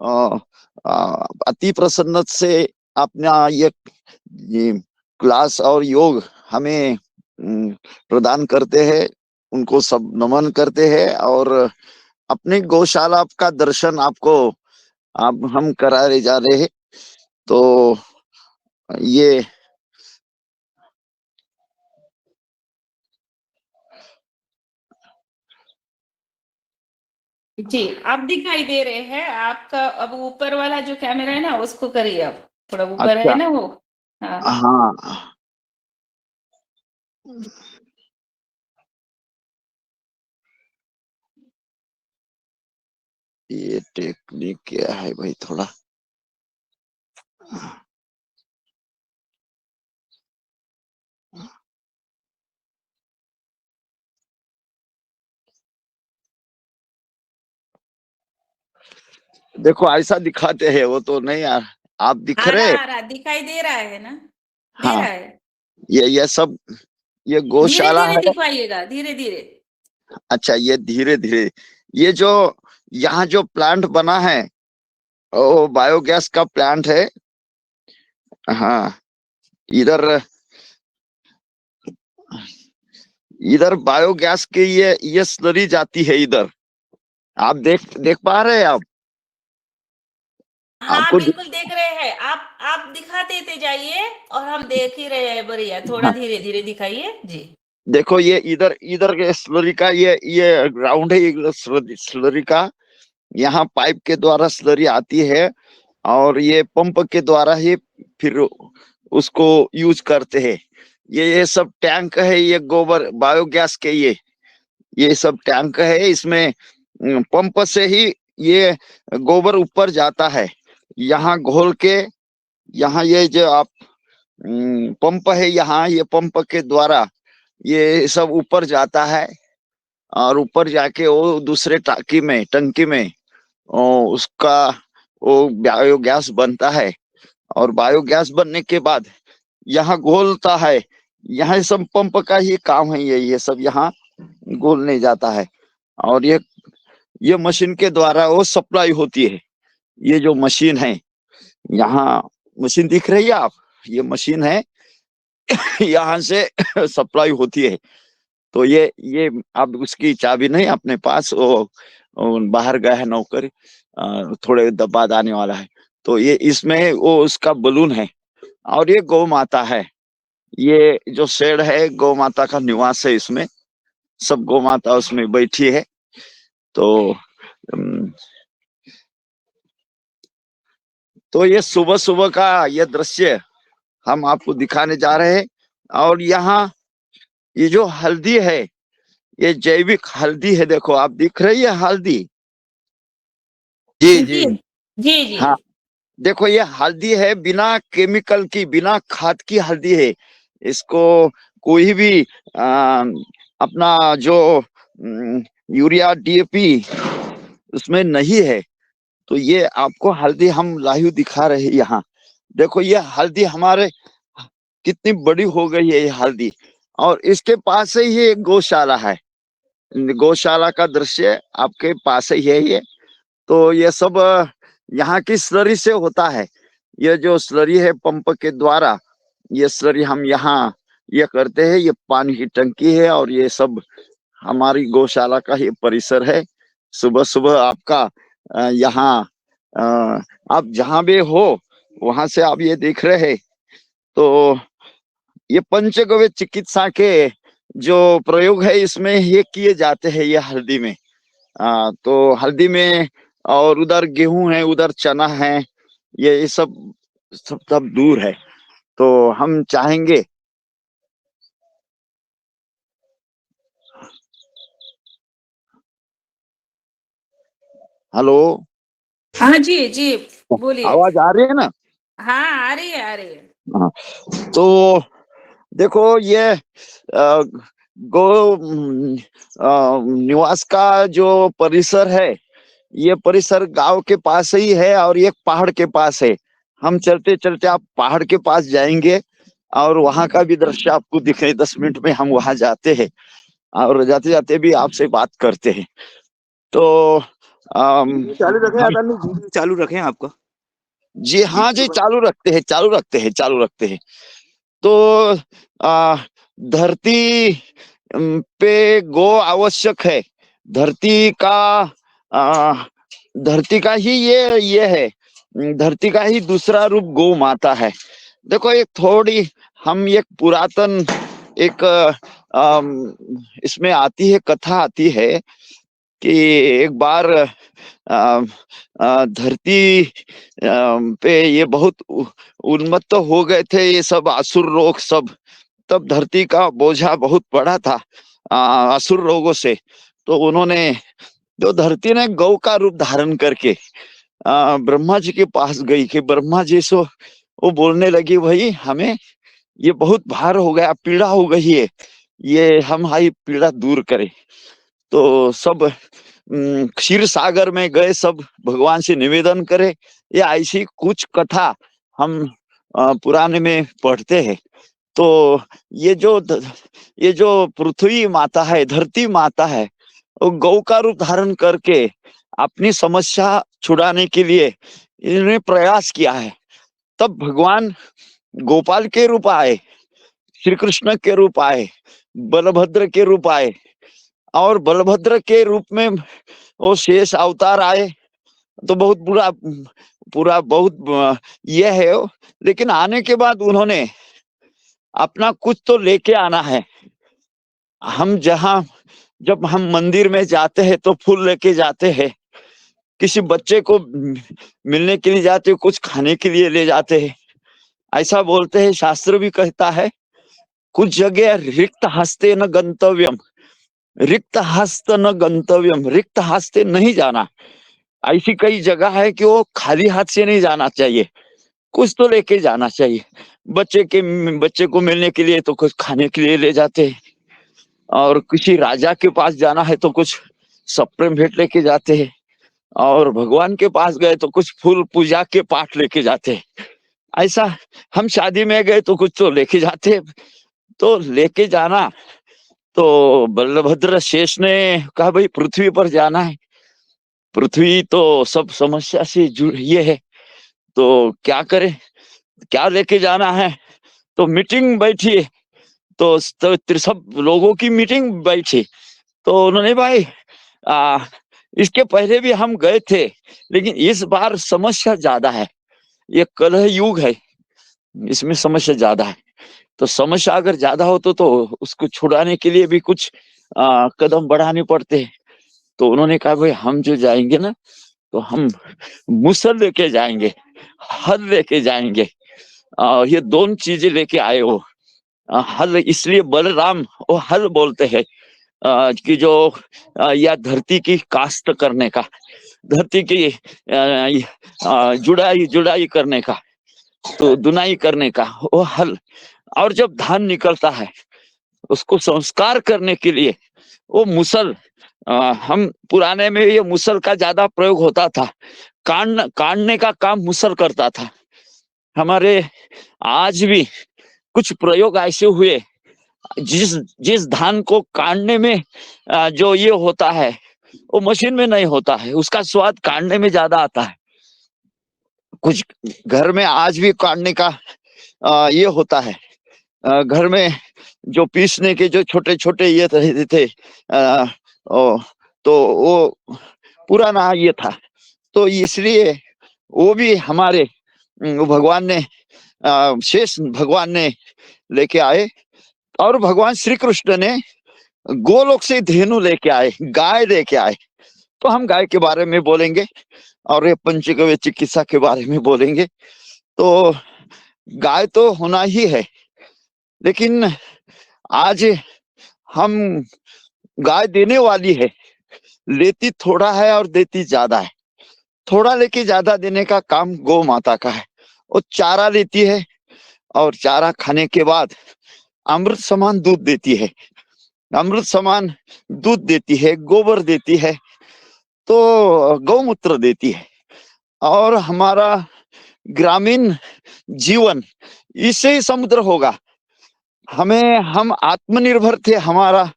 अ, अति प्रसन्न से अपना ये क्लास और योग हमें प्रदान करते हैं। उनको सब नमन करते हैं और अपनी गौशाला का दर्शन आपको आप हम कराए जा रहे हैं। तो ये जी, आप दिखाई दे रहे हैं। आपका अब ऊपर वाला जो कैमरा है ना, उसको करिए आप, थोड़ा ऊपर है अच्छा। ना वो। हाँ हाँ, ये टेक्निक क्या है भाई थोड़ा। देखो ऐसा दिखाते हैं, वो तो नहीं यार, आप दिख रहे। आ रहा दिखाई दे रहा है ना, दे हाँ, रहा है। ये सब ये धीरे गौशाला धीरे है। दिखाइएगा, धीरे धीरे। अच्छा, ये धीरे धीरे, ये जो यहाँ जो प्लांट बना है वो बायोगैस का प्लांट है। हाँ, इधर इधर बायोगैस की ये स्लरी जाती है इधर। आप देख देख पा रहे हैं आप? हाँ आपको बिल्कुल देख रहे हैं। आप दिखाते थे जाइए, और हम देख ही रहे हैं। बढ़िया, थोड़ा हाँ, धीरे धीरे दिखाइए जी। देखो ये इधर इधर के स्लरी का ये ग्राउंड है, ये स्लरी का। यहाँ पाइप के द्वारा स्लरी आती है और ये पंप के द्वारा ही फिर उसको यूज करते हैं। ये सब टैंक है, ये गोबर बायोगैस के ये सब टैंक है। इसमें पंप से ही ये गोबर ऊपर जाता है, यहाँ घोल के। यहाँ ये जो आप पंप है, यहाँ ये पंप के द्वारा ये सब ऊपर जाता है और ऊपर जाके वो दूसरे टंकी में उसका वो बायोगैस बनता है। और बायोगैस बनने के बाद यहाँ घोलता है। यहाँ सब पंप का ही काम है, ये सब यहाँ घोलने जाता है। और ये मशीन के द्वारा वो सप्लाई होती है। ये जो मशीन है, यहाँ मशीन दिख रही है आप? ये मशीन है, यहाँ से सप्लाई होती है। तो ये अब उसकी चाबी नहीं अपने पास, वो बाहर गया है नौकर, थोड़े बाद आने वाला है। तो ये इसमें वो उसका बलून है। और ये गौ माता है। ये जो शेड है गौ माता का निवास है। इसमें सब गौ माता उसमें बैठी है। तो अम, तो ये सुबह सुबह का ये दृश्य हम आपको दिखाने जा रहे हैं। और यहाँ ये जो हल्दी है, ये जैविक हल्दी है। देखो आप, दिख रही है हल्दी? जी जी जी। जी जी। हाँ, देखो ये हल्दी है, बिना केमिकल की, बिना खाद की हल्दी है। इसको कोई भी अपना जो यूरिया डीएपी उसमें नहीं है। तो ये आपको हल्दी हम लाइव दिखा रहे हैं यहाँ। देखो ये हल्दी हमारे कितनी बड़ी हो गई है ये हल्दी। और इसके पास ही ये एक गौशाला है। गौशाला का दृश्य आपके पास ही है ये। तो ये सब यहाँ की स्लरी से होता है। ये जो स्लरी है पंप के द्वारा, ये स्लरी हम यहाँ ये करते हैं। ये पानी की टंकी है और ये सब हमारी गौशाला का ही परिसर है। सुबह सुबह आपका यहाँ अ, आप जहाँ भी हो वहां से आप ये देख रहे हैं। तो ये पंचगव्य चिकित्सा के जो प्रयोग है इसमें ये किए जाते हैं ये हल्दी में। तो हल्दी में, और उधर गेहूं है, उधर चना है, ये सब दूर है। तो हम चाहेंगे। हेलो, हाँ जी जी, बोलिए। आवाज आ रही है ना? हाँ आ रही है, आ रही है। हाँ, तो देखो ये गो निवास का जो परिसर है, ये परिसर गांव के पास ही है और एक पहाड़ के पास है। हम चलते चलते आप पहाड़ के पास जाएंगे और वहां का भी दृश्य आपको दिखे। 10 मिनट में हम वहां जाते हैं और जाते जाते भी आपसे बात करते हैं। तो चालू रखें हम अदानी जी, चालू रखें आपका। जी हाँ जी, चालू रखते हैं, चालू रखते हैं, चालू रखते हैं। तो आ, धरती पे गौ आवश्यक है। धरती का आ, धरती का ही ये है। धरती का ही दूसरा रूप गौ माता है। देखो, एक थोड़ी हम एक पुरातन एक इसमें आती है, कथा आती है कि एक बार धरती पे ये बहुत उन्मत्त हो गए थे, ये सब असुर रोग सब। तब धरती का बोझा बहुत बड़ा था असुर रोगों से। तो उन्होंने, जो धरती ने गौ का रूप धारण करके ब्रह्मा जी के पास गई कि ब्रह्मा जी सो, वो बोलने लगी, भाई हमें ये बहुत भार हो गया, पीड़ा हो गई है, ये हमारी पीड़ा दूर करे। तो सब क्षीर सागर में गए, सब भगवान से निवेदन करे। या ऐसी कुछ कथा हम पुराने में पढ़ते हैं। तो ये जो पृथ्वी माता है, धरती माता है, वो गौ का रूप धारण करके अपनी समस्या छुड़ाने के लिए इन्होंने प्रयास किया है। तब भगवान गोपाल के रूप आए, श्री कृष्ण के रूप आए, बलभद्र के रूप आए। और बलभद्र के रूप में वो शेष अवतार आए। तो बहुत बुरा पूरा बहुत ये है। लेकिन आने के बाद उन्होंने अपना कुछ तो लेके आना है। हम जब हम मंदिर में जाते हैं तो फूल लेके जाते हैं, किसी बच्चे को मिलने के लिए जाते हैं, कुछ खाने के लिए ले जाते हैं। ऐसा बोलते हैं, शास्त्र भी कहता है, कुछ जगह रिक्त हस्ते न गंतव्यम, रिक्त हस्त न गंतव्यम, रिक्त हस्ते नहीं जाना। ऐसी कई जगह है कि वो खाली हाथ से नहीं जाना चाहिए, कुछ तो लेके जाना चाहिए। बच्चे को मिलने के लिए तो कुछ खाने के लिए ले जाते हैं, और किसी राजा के पास जाना है तो कुछ सप्रेम भेंट लेके जाते हैं, और भगवान के पास गए तो कुछ फूल पूजा के पाठ लेके जाते हैं। ऐसा हम शादी में गए तो कुछ तो लेके जाते हैं। तो लेके जाना, तो बलभद्र शेष ने कहा, भाई पृथ्वी पर जाना है, पृथ्वी तो सब समस्या से ये है, तो क्या करें, क्या लेके जाना है। तो मीटिंग बैठी, तो सब लोगों की मीटिंग बैठी। तो उन्होंने, भाई इसके पहले भी हम गए थे, लेकिन इस बार समस्या ज्यादा है, ये कलह युग है, इसमें समस्या ज्यादा है। तो समस्या अगर ज्यादा हो तो उसको छुड़ाने के लिए भी कुछ कदम बढ़ाने पड़ते हैं। तो उन्होंने कहा, भाई हम जो जाएंगे ना, तो हम मुसल लेके जाएंगे, हल लेके जाएंगे। ये दोनों चीजें लेके आए हो। हल इसलिए बलराम वो हल बोलते हैं कि जो या धरती की कास्त करने का, धरती की जुड़ाई जुड़ाई करने का, तो दुनाई करने का वो हल। और जब धान निकलता है उसको संस्कार करने के लिए वो मुसल, हम पुराने में ये मुसल का ज्यादा प्रयोग होता था, काटने का काम मुसल करता था। हमारे आज भी कुछ प्रयोग ऐसे हुए, जिस जिस धान को काटने में जो ये होता है वो मशीन में नहीं होता है, उसका स्वाद काटने में ज्यादा आता है। कुछ घर में आज भी काटने का ये होता है। घर में जो पीसने के जो छोटे छोटे ये रहते थे, तो वो पुराना ये था। तो इसलिए वो भी हमारे भगवान ने शेष भगवान ने लेके आए। और भगवान श्री कृष्ण ने गोलोक से धेनु लेके आए, गाय लेके आए। तो हम गाय के बारे में बोलेंगे और ये पंचगव्य चिकित्सा के बारे में बोलेंगे। तो गाय तो होना ही है, लेकिन आज हम गाय देने वाली है, लेती थोड़ा है और देती ज्यादा है। थोड़ा लेके ज्यादा देने का काम गौ माता का है। वो चारा लेती है और चारा खाने के बाद अमृत समान दूध देती है, अमृत समान दूध देती है, गोबर देती है, तो गौमूत्र देती है। और हमारा ग्रामीण जीवन इससे ही समुद्र होगा। हम आत्मनिर्भर थे, हमारा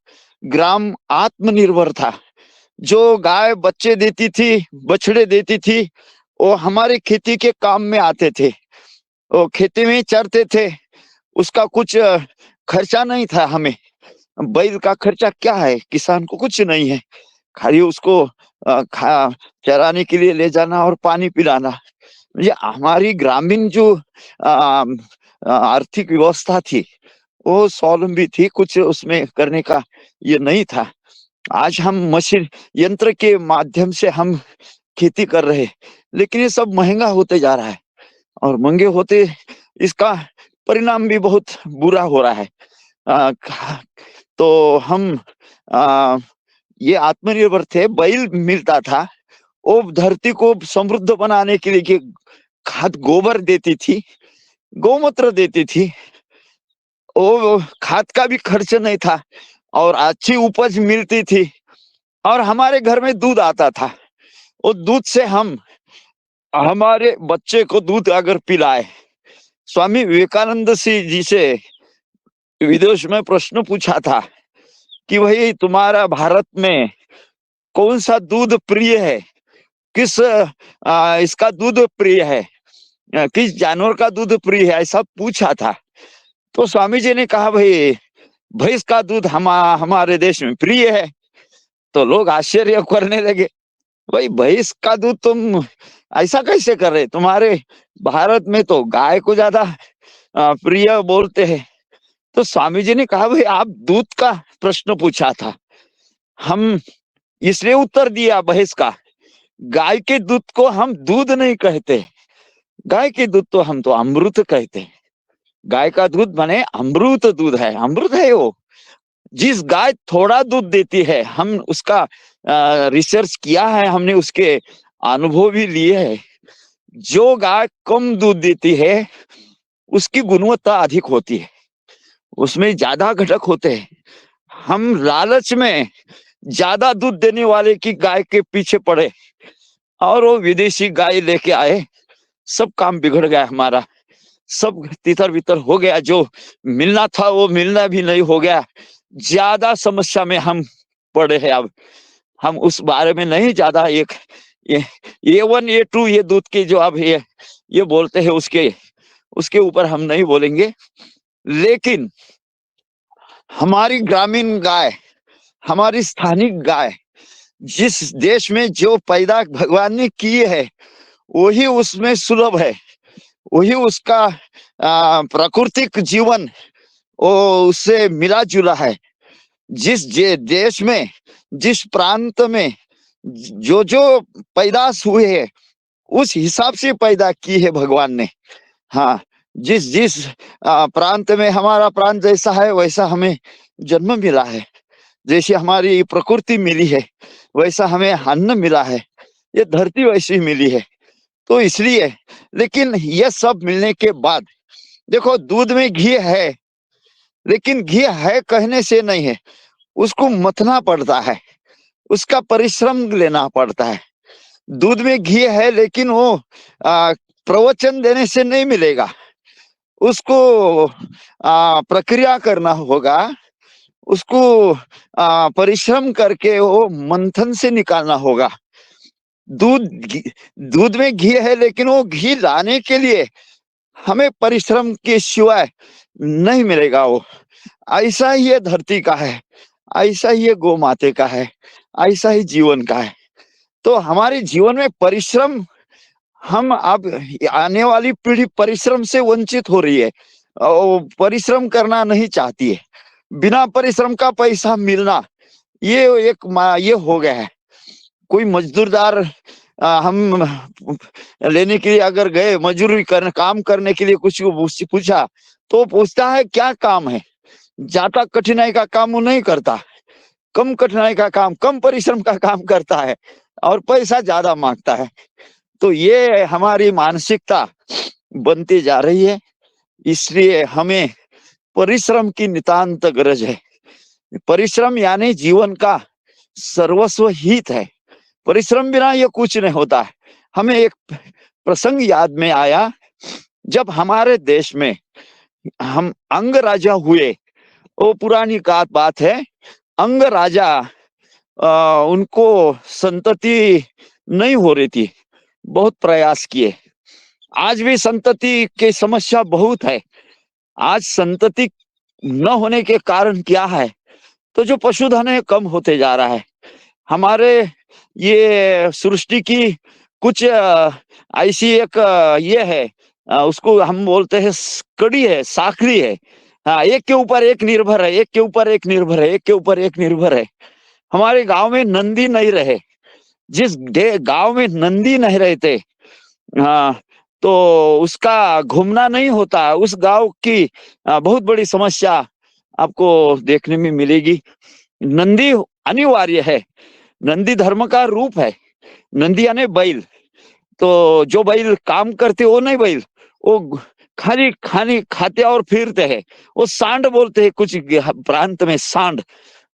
ग्राम आत्मनिर्भर था। जो गाय बच्चे देती थी, बछड़े देती थी, वो हमारे खेती के काम में आते थे। वो खेती में चरते थे, उसका कुछ खर्चा नहीं था हमें। बैल का खर्चा क्या है, किसान को कुछ नहीं है, खाली उसको खा चराने के लिए ले जाना और पानी पिलाना। ये हमारी ग्रामीण जो आर्थिक व्यवस्था थी, वो स्वावलंबी थी, कुछ उसमें करने का ये नहीं था। आज हम मशीन यंत्र के माध्यम से हम खेती कर रहे, लेकिन ये सब महंगा होते जा रहा है, और महंगे होते इसका परिणाम भी बहुत बुरा हो रहा है। आ, तो हम आ, ये आत्मनिर्भर थे, बैल मिलता था, वो धरती को समृद्ध बनाने के लिए कि खाद गोबर देती थी, गौमूत्र देती थी, वो खाद का भी खर्च नहीं था और अच्छी उपज मिलती थी, और हमारे घर में दूध आता था। वो दूध से हम हमारे बच्चे को दूध अगर पिलाए, स्वामी विवेकानंद जी से विदेश में प्रश्न पूछा था कि भाई तुम्हारा भारत में कौन सा दूध प्रिय है, किस इसका दूध प्रिय है, किस जानवर का दूध प्रिय है, ऐसा पूछा था। तो स्वामी जी ने कहा भाई भैंस का दूध हमारे देश में प्रिय है। तो लोग आश्चर्य करने लगे, भाई भैंस का दूध तुम ऐसा कैसे कर रहे, तुम्हारे भारत में तो गाय को ज्यादा प्रिय बोलते हैं। तो स्वामी जी ने कहा भाई आप दूध का प्रश्न पूछा था, हम इसलिए उत्तर दिया भैंस का। गाय के दूध को हम दूध नहीं कहते, गाय के दूध तो हम तो अमृत कहते हैं। गाय का दूध बने अमृत दूध है, अमृत है वो। जिस गाय थोड़ा दूध देती है, हम उसका रिसर्च किया है, हमने उसके अनुभव भी लिए है। जो गाय कम दूध देती है उसकी गुणवत्ता अधिक होती है, उसमें ज्यादा घटक होते हैं। हम लालच में ज्यादा दूध देने वाले की गाय के पीछे पड़े और वो विदेशी गाय लेके आए, सब काम बिगड़ गया हमारा, सब तितर बितर हो गया, जो मिलना था वो मिलना भी नहीं हो गया। ज्यादा समस्या में हम पड़े हैं। अब हम उस बारे में नहीं ज्यादा ये A1 A2 ये दूध के जो अब ये बोलते हैं उसके ऊपर हम नहीं बोलेंगे। लेकिन हमारी ग्रामीण गाय, हमारी स्थानिक गाय, जिस देश में जो पैदा भगवान ने की है वही उसमें सुलभ है, वही उसका प्राकृतिक जीवन वो उससे मिला जुला है। जिस देश में, जिस प्रांत में जो जो पैदाश हुए है उस हिसाब से पैदा की है भगवान ने। हाँ, जिस जिस प्रांत में, हमारा प्रांत जैसा है वैसा हमें जन्म मिला है, जैसी हमारी प्रकृति मिली है वैसा हमें अन्न मिला है, ये धरती वैसी मिली है। तो इसलिए, लेकिन ये सब मिलने के बाद देखो, दूध में घी है, लेकिन घी है कहने से नहीं है, उसको मथना पड़ता है, उसका परिश्रम लेना पड़ता है। दूध में घी है लेकिन वो प्रवचन देने से नहीं मिलेगा, उसको प्रक्रिया करना होगा, उसको परिश्रम करके वो मंथन से निकालना होगा। दूध में घी है लेकिन वो घी लाने के लिए हमें परिश्रम के सिवाय नहीं मिलेगा वो। ऐसा ही ये धरती का है, ऐसा ही ये गौ माते का है, ऐसा ही जीवन का है। तो हमारे जीवन में परिश्रम, हम अब आने वाली पीढ़ी परिश्रम से वंचित हो रही है, परिश्रम करना नहीं चाहती है। बिना परिश्रम का पैसा मिलना ये ये हो गया है। कोई मजदूरदार हम लेने के लिए अगर गए, मजदूरी करने, काम करने के लिए कुछ पूछा तो पूछता है क्या काम है, ज्यादा कठिनाई का काम वो नहीं करता, कम कठिनाई का काम, कम परिश्रम का काम करता है और पैसा ज्यादा मांगता है। तो ये हमारी मानसिकता बनती जा रही है, इसलिए हमें परिश्रम की नितांत गरज है। परिश्रम यानी जीवन का सर्वस्व हित है, परिश्रम बिना ये कुछ नहीं होता है। हमें एक प्रसंग याद में आया, जब हमारे देश में हम अंग राजा हुए, वो पुरानी बात है। अंग राजा उनको संतति नहीं हो रही थी, बहुत प्रयास किए। आज भी संतति की समस्या बहुत है। आज संतति न होने के कारण क्या है, तो जो पशुधन है कम होते जा रहा है। हमारे ये सृष्टि की कुछ ऐसी एक ये है, उसको हम बोलते हैं कड़ी है, साखड़ी है। हाँ, एक के ऊपर एक निर्भर है, एक के ऊपर एक निर्भर है, एक के ऊपर एक निर्भर है। हमारे गांव में नंदी नहीं रहे। जिस गांव में नंदी नहीं रहते, हाँ, तो उसका घूमना नहीं होता। उस गांव की बहुत बड़ी समस्या आपको देखने में मिलेगी। नंदी अनिवार्य है, नंदी धर्म का रूप है। नंदी यानी बैल। तो जो बैल काम करते वो नहीं बैल, वो खाली खानी खाते और फिरते हैं, वो सांड बोलते हैं कुछ प्रांत में, सांड।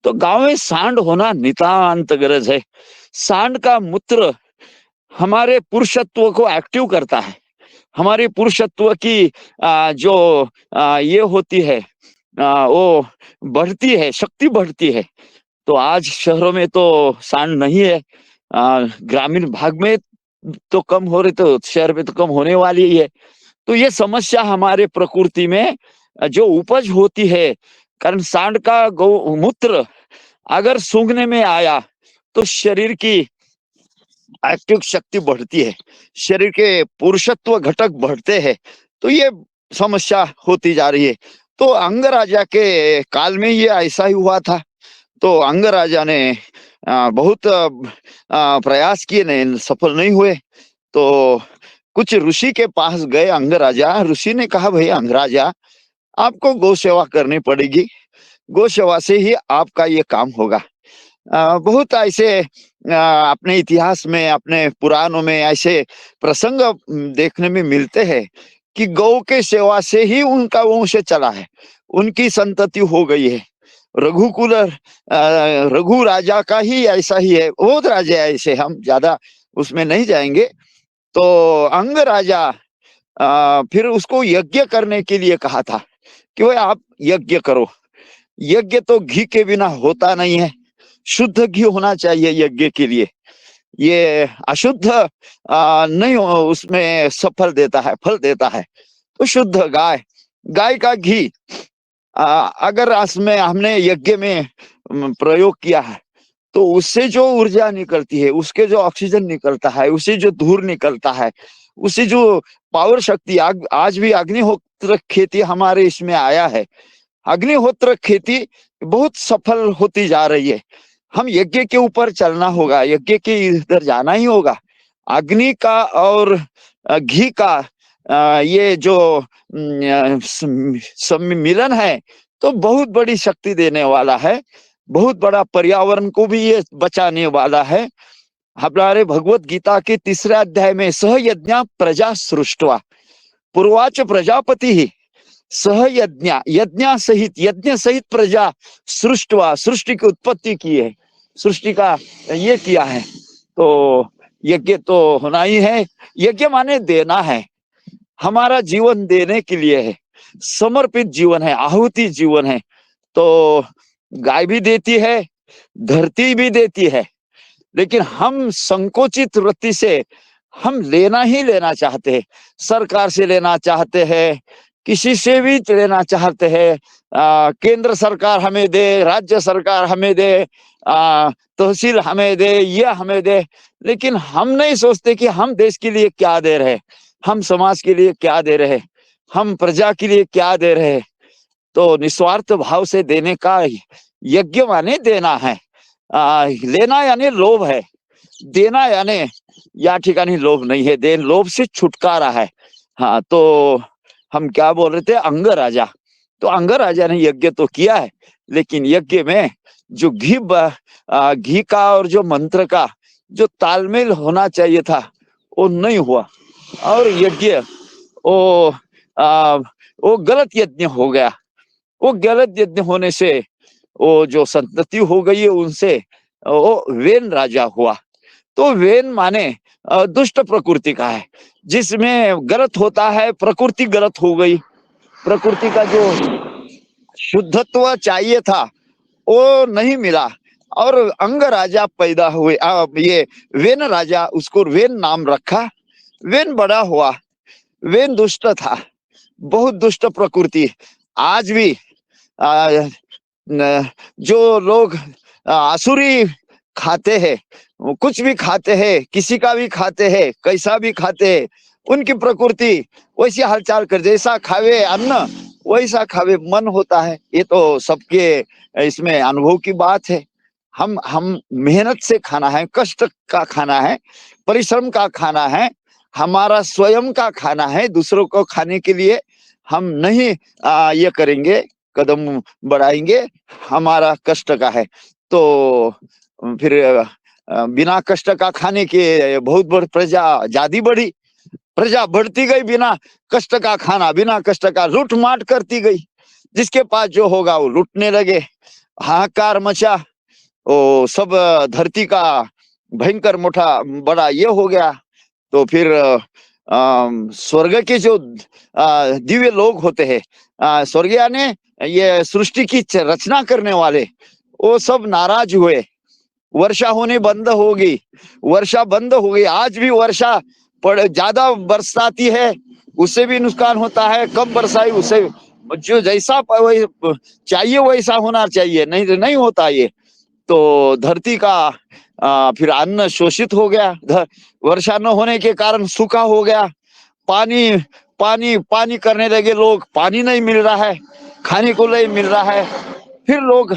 तो गांव में सांड होना नितांत गरज है। सांड का मूत्र हमारे पुरुषत्व को एक्टिव करता है। हमारी पुरुषत्व की जो ये होती है, वो बढ़ती है, शक्ति बढ़ती है। तो आज शहरों में तो सांड नहीं है, ग्रामीण भाग में तो कम हो रही, तो शहर में तो कम होने वाली ही है। तो ये समस्या हमारे प्रकृति में जो उपज होती है, कारण सांड का गौमूत्र अगर सूंघने में आया तो शरीर की एक्टिव शक्ति बढ़ती है, शरीर के पुरुषत्व घटक बढ़ते हैं। तो ये समस्या होती जा रही है। तो अंगराजा के काल में ये ऐसा ही हुआ था। तो अंगराजा ने बहुत प्रयास किए, नहीं सफल नहीं हुए। तो कुछ ऋषि के पास गए अंगराजा। ऋषि ने कहा, भाई अंगराजा, आपको गौ सेवा करनी पड़ेगी, गौ सेवा से ही आपका ये काम होगा। बहुत ऐसे अपने इतिहास में, अपने पुराणों में ऐसे प्रसंग देखने में मिलते हैं कि गौ के सेवा से ही उनका वंश चला है, उनकी संतति हो गई है। रघुकुल रघु राजा का ही ऐसा ही है, बहुत राजा ऐसे, हम ज्यादा उसमें नहीं जाएंगे। तो अंग राजा फिर उसको यज्ञ करने के लिए कहा था कि भाई आप यज्ञ करो। यज्ञ तो घी के बिना होता नहीं है, शुद्ध घी होना चाहिए यज्ञ के लिए। ये अशुद्ध नहीं उसमें सफल देता है, फल देता है। तो शुद्ध गाय का घी अगर उसमें हमने यज्ञ में प्रयोग किया है, तो उससे जो ऊर्जा निकलती है, उसके जो ऑक्सीजन निकलता है, उससे जो धूल निकलता है, उससे जो पावर शक्ति, आज भी अग्निहोत्र खेती हमारे इसमें आया है। अग्निहोत्र खेती बहुत सफल होती जा रही है। हम यज्ञ के ऊपर चलना होगा, यज्ञ के इधर जाना ही होगा। अग्नि का और घी का ये जो सम्मिलन है, तो बहुत बड़ी शक्ति देने वाला है, बहुत बड़ा पर्यावरण को भी ये बचाने वाला है। हमारे भगवत गीता के 3 अध्याय में सह यज्ञ प्रजा सृष्टवा पूर्वाच प्रजापति ही सह यज्ञ सहित प्रजा सृष्टवा, सृष्टि की उत्पत्ति की है, सृष्टि का ये किया है। तो यज्ञ तो होना ही है। यज्ञ माने देना है, हमारा जीवन देने के लिए है, समर्पित जीवन है, आहुति जीवन है। तो गाय भी देती है, धरती भी देती है, लेकिन हम संकोचित वृत्ति से हम लेना ही लेना चाहते हैं। सरकार से लेना चाहते हैं, किसी से भी लेना चाहते हैं। केंद्र सरकार हमें दे, राज्य सरकार हमें दे, तहसील हमें दे, ये हमें दे, लेकिन हम नहीं सोचते कि हम देश के लिए क्या दे रहे, हम समाज के लिए क्या दे रहे, हम प्रजा के लिए क्या दे रहे। तो निस्वार्थ भाव से देने का यज्ञ माने देना है। लेना यानी लोभ है, देना यानी या ठिकानी लोभ नहीं है, दे लोभ से छुटकारा है। हाँ, तो हम क्या बोल रहे थे, अंगराजा। तो अंगराजा ने यज्ञ तो किया है, लेकिन यज्ञ में जो घी का और जो मंत्र का जो तालमेल होना चाहिए था, वो नहीं हुआ, और यज्ञ वो गलत यज्ञ हो गया। वो गलत यज्ञ होने से वो जो संतति हो गई है, उनसे वो वेन राजा हुआ। तो वेन माने दुष्ट प्रकृति का है, जिसमें गलत होता है, प्रकृति गलत हो गई। प्रकृति का जो शुद्धत्व चाहिए था वो नहीं मिला, और अंग राजा पैदा हुए। ये वेन राजा, उसको वेन नाम रखा। वेन बड़ा हुआ। वेन दुष्ट था, बहुत दुष्ट प्रकृति। आज भी जो लोग आसुरी खाते हैं, कुछ भी खाते हैं, किसी का भी खाते हैं, कैसा भी खाते हैं, उनकी प्रकृति वैसी हालचाल कर, जैसा खावे अन्न वैसा खावे मन होता है। ये तो सबके इसमें अनुभव की बात है। हम मेहनत से खाना है, कष्ट का खाना है, परिश्रम का खाना है, हमारा स्वयं का खाना है। दूसरों को खाने के लिए हम नहीं ये करेंगे, कदम बढ़ाएंगे, हमारा कष्ट का है। तो फिर बिना कष्ट का खाने के बहुत बड़ी प्रजा ज्यादा बढ़ी, प्रजा बढ़ती गई, बिना कष्ट का खाना, बिना कष्ट का लूट माट करती गई। जिसके पास जो होगा वो लूटने लगे, हाहाकार मचा। ओ सब धरती का भयंकर मोटा बड़ा ये हो गया। तो फिर स्वर्ग के जो दिव्य लोग होते हैं, स्वर्गीय ने ये सृष्टि की रचना करने वाले, वो सब नाराज हुए। वर्षा होने बंद हो गई, वर्षा बंद हो गई। आज भी वर्षा ज्यादा बरसाती है उससे भी नुकसान होता है, कम बरसाई उससे, जो जैसा चाहिए वैसा होना चाहिए, नहीं तो नहीं होता ये। तो धरती का फिर अन्न शोषित हो गया। वर्षा न होने के कारण सूखा हो गया। पानी पानी पानी करने लगे लोग, पानी नहीं मिल रहा है, खाने को नहीं मिल रहा है। फिर लोग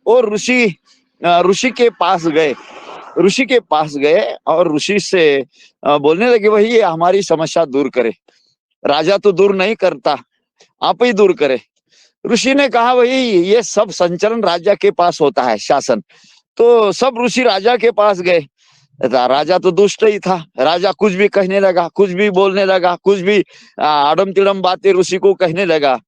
और ऋषि के पास गए, ऋषि के पास गए और ऋषि से बोलने लगे, वही ये हमारी समस्या दूर करे। राजा तो दूर नहीं करता, आप ही दूर करे। ऋषि ने कहा, वही ये सब संचलन राजा के पास होता है, शासन। तो सब ऋषि राजा के पास गए। राजा तो दुष्ट ही था, राजा कुछ भी कहने लगा, कुछ भी बोलने लगा, कुछ भी आडम तिड़म बातें ऋषि को कहने लगा।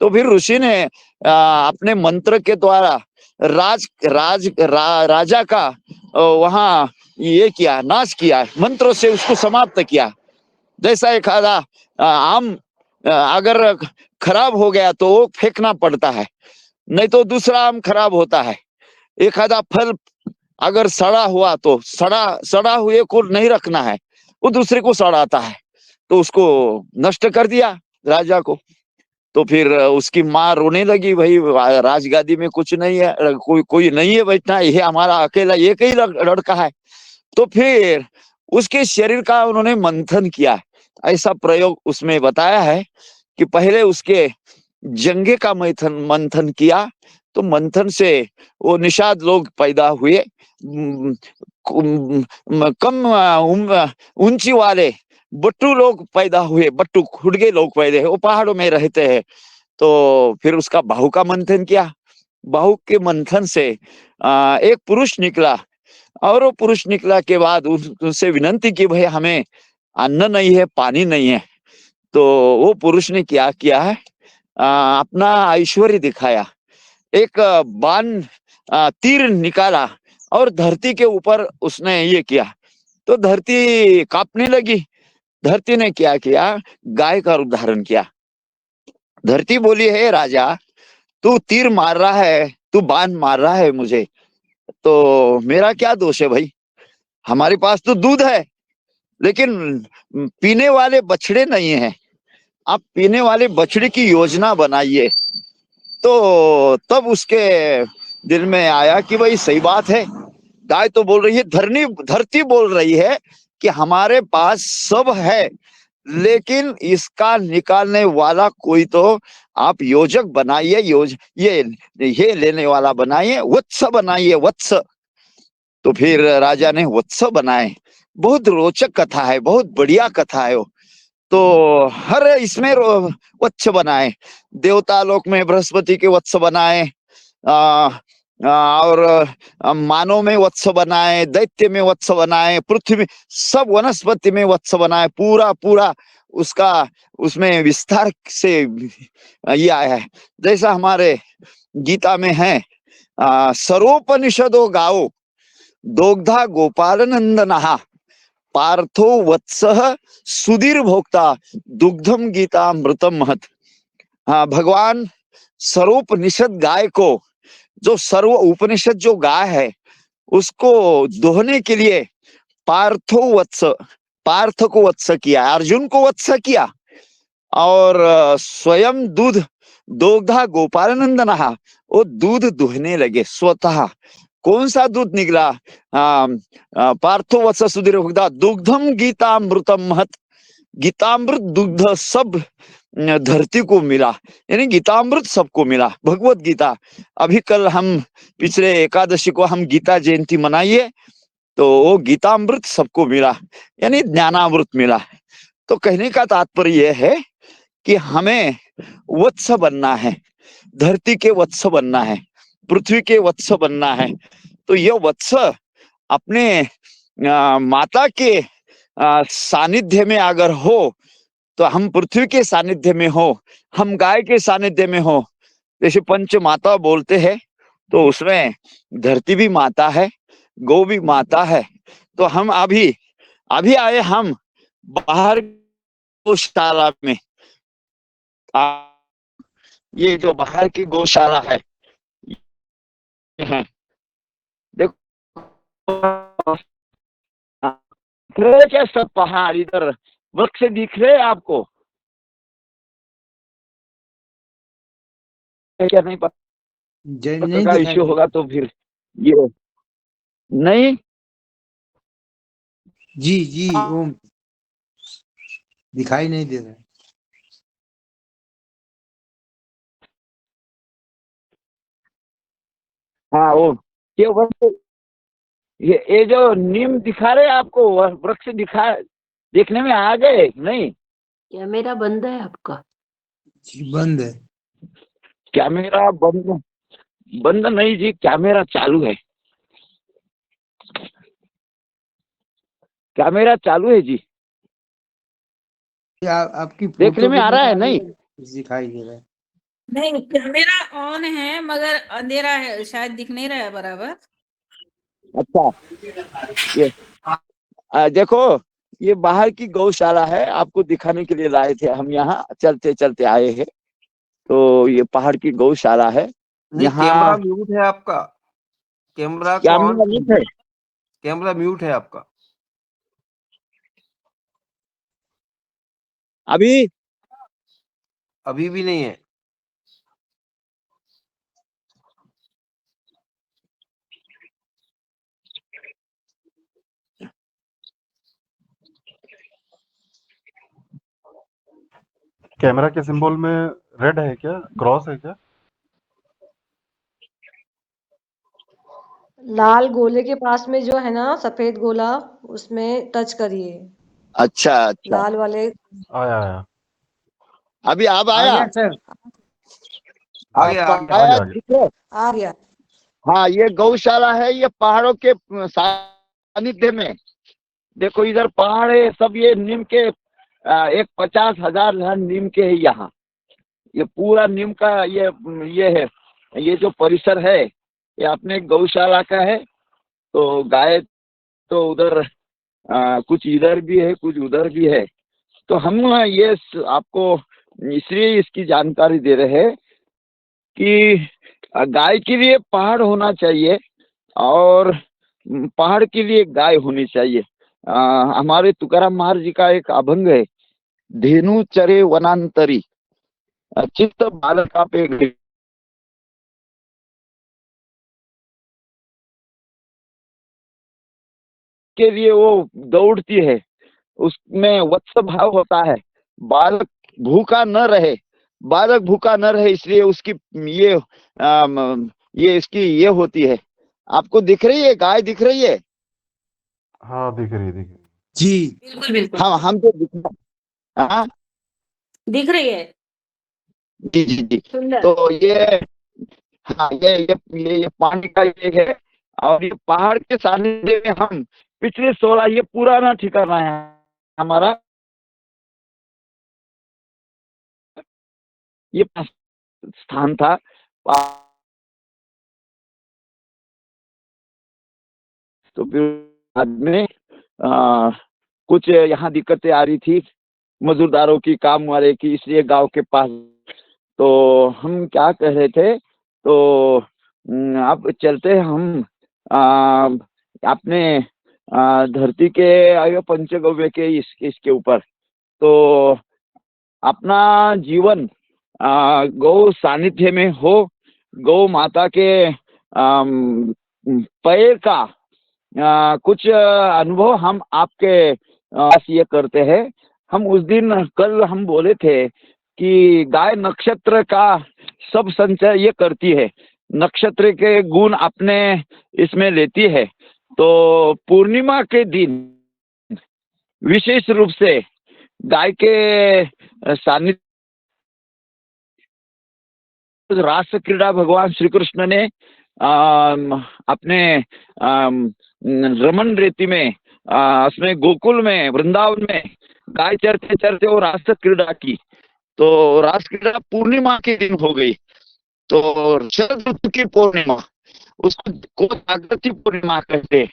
तो फिर ऋषि ने अपने मंत्र के द्वारा राजा का वहां ये किया, नाश किया, मंत्रों से उसको समाप्त किया। जैसा एक आम अगर खराब हो गया तो वो फेंकना पड़ता है, नहीं तो दूसरा आम खराब होता है। एक आधा फल अगर सड़ा हुआ तो सड़ा हुए को नहीं रखना है, वो दूसरे को सड़ाता है। तो उसको नष्ट कर दिया राजा को। तो फिर उसकी माँ रोने लगी, भाई राजगादी में कुछ नहीं है, कोई नहीं है बैठना, ये हमारा अकेला एक ही लड़का है। तो फिर उसके शरीर का उन्होंने मंथन किया। ऐसा प्रयोग उसमें बताया है कि पहले उसके जंघे का मंथन किया, तो मंथन से वो निषाद लोग पैदा हुए। कम ऊंची वाले बट्टू लोग पैदा हुए, बट्टू खुडगे लोग पैदा हुए, वो पहाड़ों में रहते हैं। तो फिर उसका बाहु का मंथन किया। बाहु के मंथन से एक पुरुष निकला, और वो पुरुष निकला के बाद उनसे विनंती की, भाई हमें अन्न नहीं है, पानी नहीं है। तो वो पुरुष ने क्या किया है, अपना ऐश्वर्य दिखाया। एक बाण तीर निकाला और धरती के ऊपर उसने ये किया, तो धरती कांपने लगी। धरती ने क्या किया, गाय का रूप धारण किया। धरती बोली, है राजा, तू तीर मार रहा है, तू बाण मार रहा है मुझे, तो मेरा क्या दोष है भाई? हमारे पास तो दूध है, लेकिन पीने वाले बछड़े नहीं है। आप पीने वाले बछड़े की योजना बनाइए। तो तब उसके दिल में आया कि भाई सही बात है, गाय तो बोल रही है, धरती बोल रही है कि हमारे पास सब है, लेकिन इसका निकालने वाला कोई तो आप योजक बनाइए, ये लेने वाला बनाइए, वत्स बनाइए, वत्स। तो फिर राजा ने वत्स बनाए। बहुत रोचक कथा है, बहुत बढ़िया कथा है वो। तो हर इसमें वत्स बनाए। देवता लोक में बृहस्पति के वत्स बनाए, और मानव में वत्स बनाए, दैत्य में वत्स बनाए, पृथ्वी सब वनस्पति में वत्स बनाए। पूरा उसका उसमें विस्तार से ये आया है। जैसा हमारे गीता में है, सर्वोपनिषदो गाओ दोग्धा गोपाल नंदनहा पार्थो वत्सः सुधीर भोक्ता दुग्धम गीता मृतम महत। हाँ, भगवान सर्वोपनिषद गाय को जो सर्व उपनिषद जो गाय है उसको दोहने के लिए पार्थ को वत्स किया, अर्जुन को वत्स किया, और स्वयं दूध दोग्धा गोपालनंदनः, वो दूध दुहने लगे स्वतः। कौन सा दूध निकला? पार्थो वत्स सुधीर भुक्ता दुग्धम गीतामृतम महत, गीतामृत दुग्ध सब धरती को मिला, यानी गीतामृत सबको मिला, भगवत गीता। अभी कल हम पिछले एकादशी को हम गीता जयंती मनाइए, तो वो गीतामृत सबको मिला, यानी ज्ञानामृत मिला। तो कहने का तात्पर्य यह है कि हमें वत्स बनना है, धरती के वत्स बनना है, पृथ्वी के वत्स बनना है। तो ये वत्स अपने माता के सानिध्य में अगर हो, तो हम पृथ्वी के सानिध्य में हो, हम गाय के सानिध्य में हो, जैसे पंच माता बोलते हैं, तो उसमें धरती भी माता है, गौ भी माता है। तो हम अभी आए हम बाहर गौशाला में, ये जो बाहर की गौशाला है, देखो दिख रहे क्या सब पहाड़, इधर वृक्ष दिख रहे आपको क्या? नहीं पता नहीं का इश्यू होगा तो फिर ये नहीं। जी ओम दिखाई नहीं दे रहा है। हाँ वो ये वृक्ष, ये जो नीम दिखा रहे आपको, वृक्ष दिखा, देखने में आ गए नहीं? कैमरा बंद है आपका? जी बंद है। कैमरा बंद नहीं जी, कैमरा चालू है, कैमरा चालू है जी। आपकी देखने में आ रहा है नहीं? दिखाई दे रहा है। नहीं, कैमरा ऑन है मगर अंधेरा है, शायद दिख नहीं रहा है बराबर। अच्छा, ये देखो, ये बाहर की गौशाला है, आपको दिखाने के लिए लाए थे हम, यहाँ चलते चलते आए हैं। तो ये पहाड़ की गौशाला है। नहीं, यहाँ कैमरा म्यूट है आपका, कैमरा को ऑन कैमरा म्यूट है, कैमरा म्यूट है आपका अभी भी नहीं है। कैमरा के सिंबल में रेड है क्या, क्रॉस है क्या? लाल गोले के पास में जो है ना सफेद गोला, उसमें टच करिए। अच्छा अच्छा, लाल वाले आया अभी अब आ आया, गया सर, आ गया, आ गया। आया आ गया। ठीक है। आ गया। हाँ, ये गौशाला है, ये पहाड़ों के सानिध्य में। देखो इधर पहाड़ है सब, ये नीम के एक 50,000 नीम के है यहाँ। ये पूरा नीम का ये है, ये जो परिसर है ये अपने गौशाला का है। तो गाय तो उधर कुछ इधर भी है, कुछ उधर भी है। तो हम ये आपको इसलिए इसकी जानकारी दे रहे हैं कि गाय के लिए पहाड़ होना चाहिए और पहाड़ के लिए गाय होनी चाहिए। हमारे तुकाराम महाराज जी का एक अभंग है, धेनु चरे वनांतरी चित्त बालका पे के लिए वो दौड़ती है, उसमें वत्स भाव होता है। बालक भूखा न रहे, बालक भूखा न रहे, इसलिए उसकी ये इसकी ये होती है। आपको दिख रही है गाय, दिख रही है? हाँ दिख रही जी बिल्कुल बिल्कुल हाँ, हम तो दिख रहा। हाँ दिख रही है, जी जी जी। सुंदर। तो ये, हाँ ये पानी का ये है, और ये पहाड़ के सानिध्य में हम पिछले 16, ये पुराना ठिकाना है हमारा, ये स्थान था। तो फिर बाद में कुछ यहाँ दिक्कतें आ रही थी मजदूरदारों की, काम वाले की, इसलिए गांव के पास। तो हम क्या कह रहे थे, तो अब चलते हैं हम अपने धरती के आगे पंचगव्य के इसके ऊपर। तो अपना जीवन गौ सानिध्य में हो, गौ माता के पैर का कुछ अनुभव हम आपके ये करते हैं। हम उस दिन कल हम बोले थे कि गाय नक्षत्र का सब संचय ये करती है, नक्षत्र के गुण अपने इसमें लेती है। तो पूर्णिमा के दिन विशेष रूप से गाय के सानिध्य, रास क्रीड़ा भगवान श्री कृष्ण ने अपने रमन रेती में उसमें गोकुल में वृंदावन में गाय चरते चरते वो रास क्रीड़ा की। तो रास क्रीड़ा पूर्णिमा के दिन हो गई। तो शरद ऋतु की पूर्णिमा, उसको जागृति पूर्णिमा कहते हैं।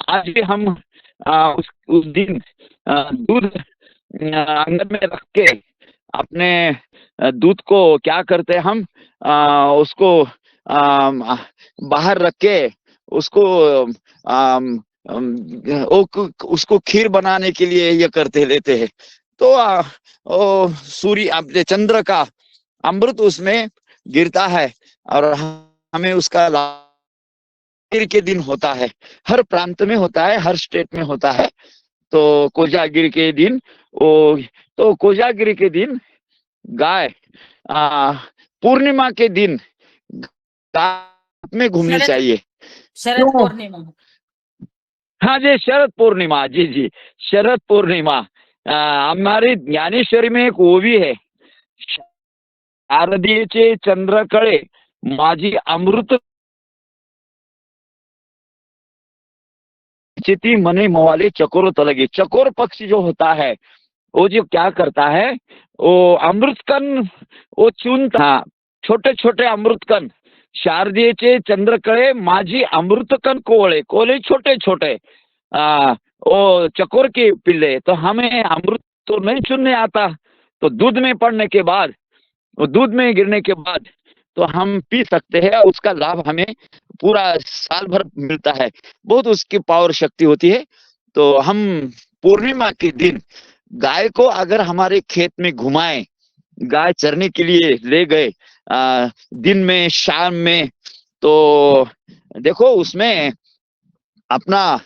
आज भी हम उस दिन दूध अंगन में रख के अपने दूध को क्या करते हैं हम, उसको बाहर रख के उसको खीर बनाने के लिए ये करते लेते हैं। तो सूर्य अपने चंद्र का अमृत उसमें गिरता है और हमें उसका लाभ के दिन होता है। हर प्रांत में होता है, हर स्टेट में होता है। तो कोजागिरी के दिन कोजागिरी के दिन गाय पूर्णिमा के दिन गाय में घूमनी चाहिए। शरद पूर्णिमा। हाँ जी, शरद पूर्णिमा, जी जी, शरद पूर्णिमा। हमारी ज्ञानेश्वरी में एक वो भी है, शारदीयेचे चंद्रकळे माझी अमृत चिति मने मवाले चकोर तलगे। चकोर पक्षी जो होता है वो जो क्या करता है, वो अमृतकण वो चुनता, छोटे छोटे अमृतकण। शारदीयेचे चंद्रकळे माझी अमृतकण कोवळे, कोवळे छोटे छोटे वो चकोर के पिल्ले। तो हमें अमृत तो नहीं चुनने आता, तो दूध में पड़ने के बाद, वो दूध में गिरने के बाद तो हम पी सकते हैं। उसका लाभ हमें पूरा साल भर मिलता है, बहुत उसकी पावर शक्ति होती है। तो हम पूर्णिमा के दिन गाय को अगर हमारे खेत में घुमाएं, गाय चरने के लिए ले गए दिन में शाम में, तो देखो उसमें अपना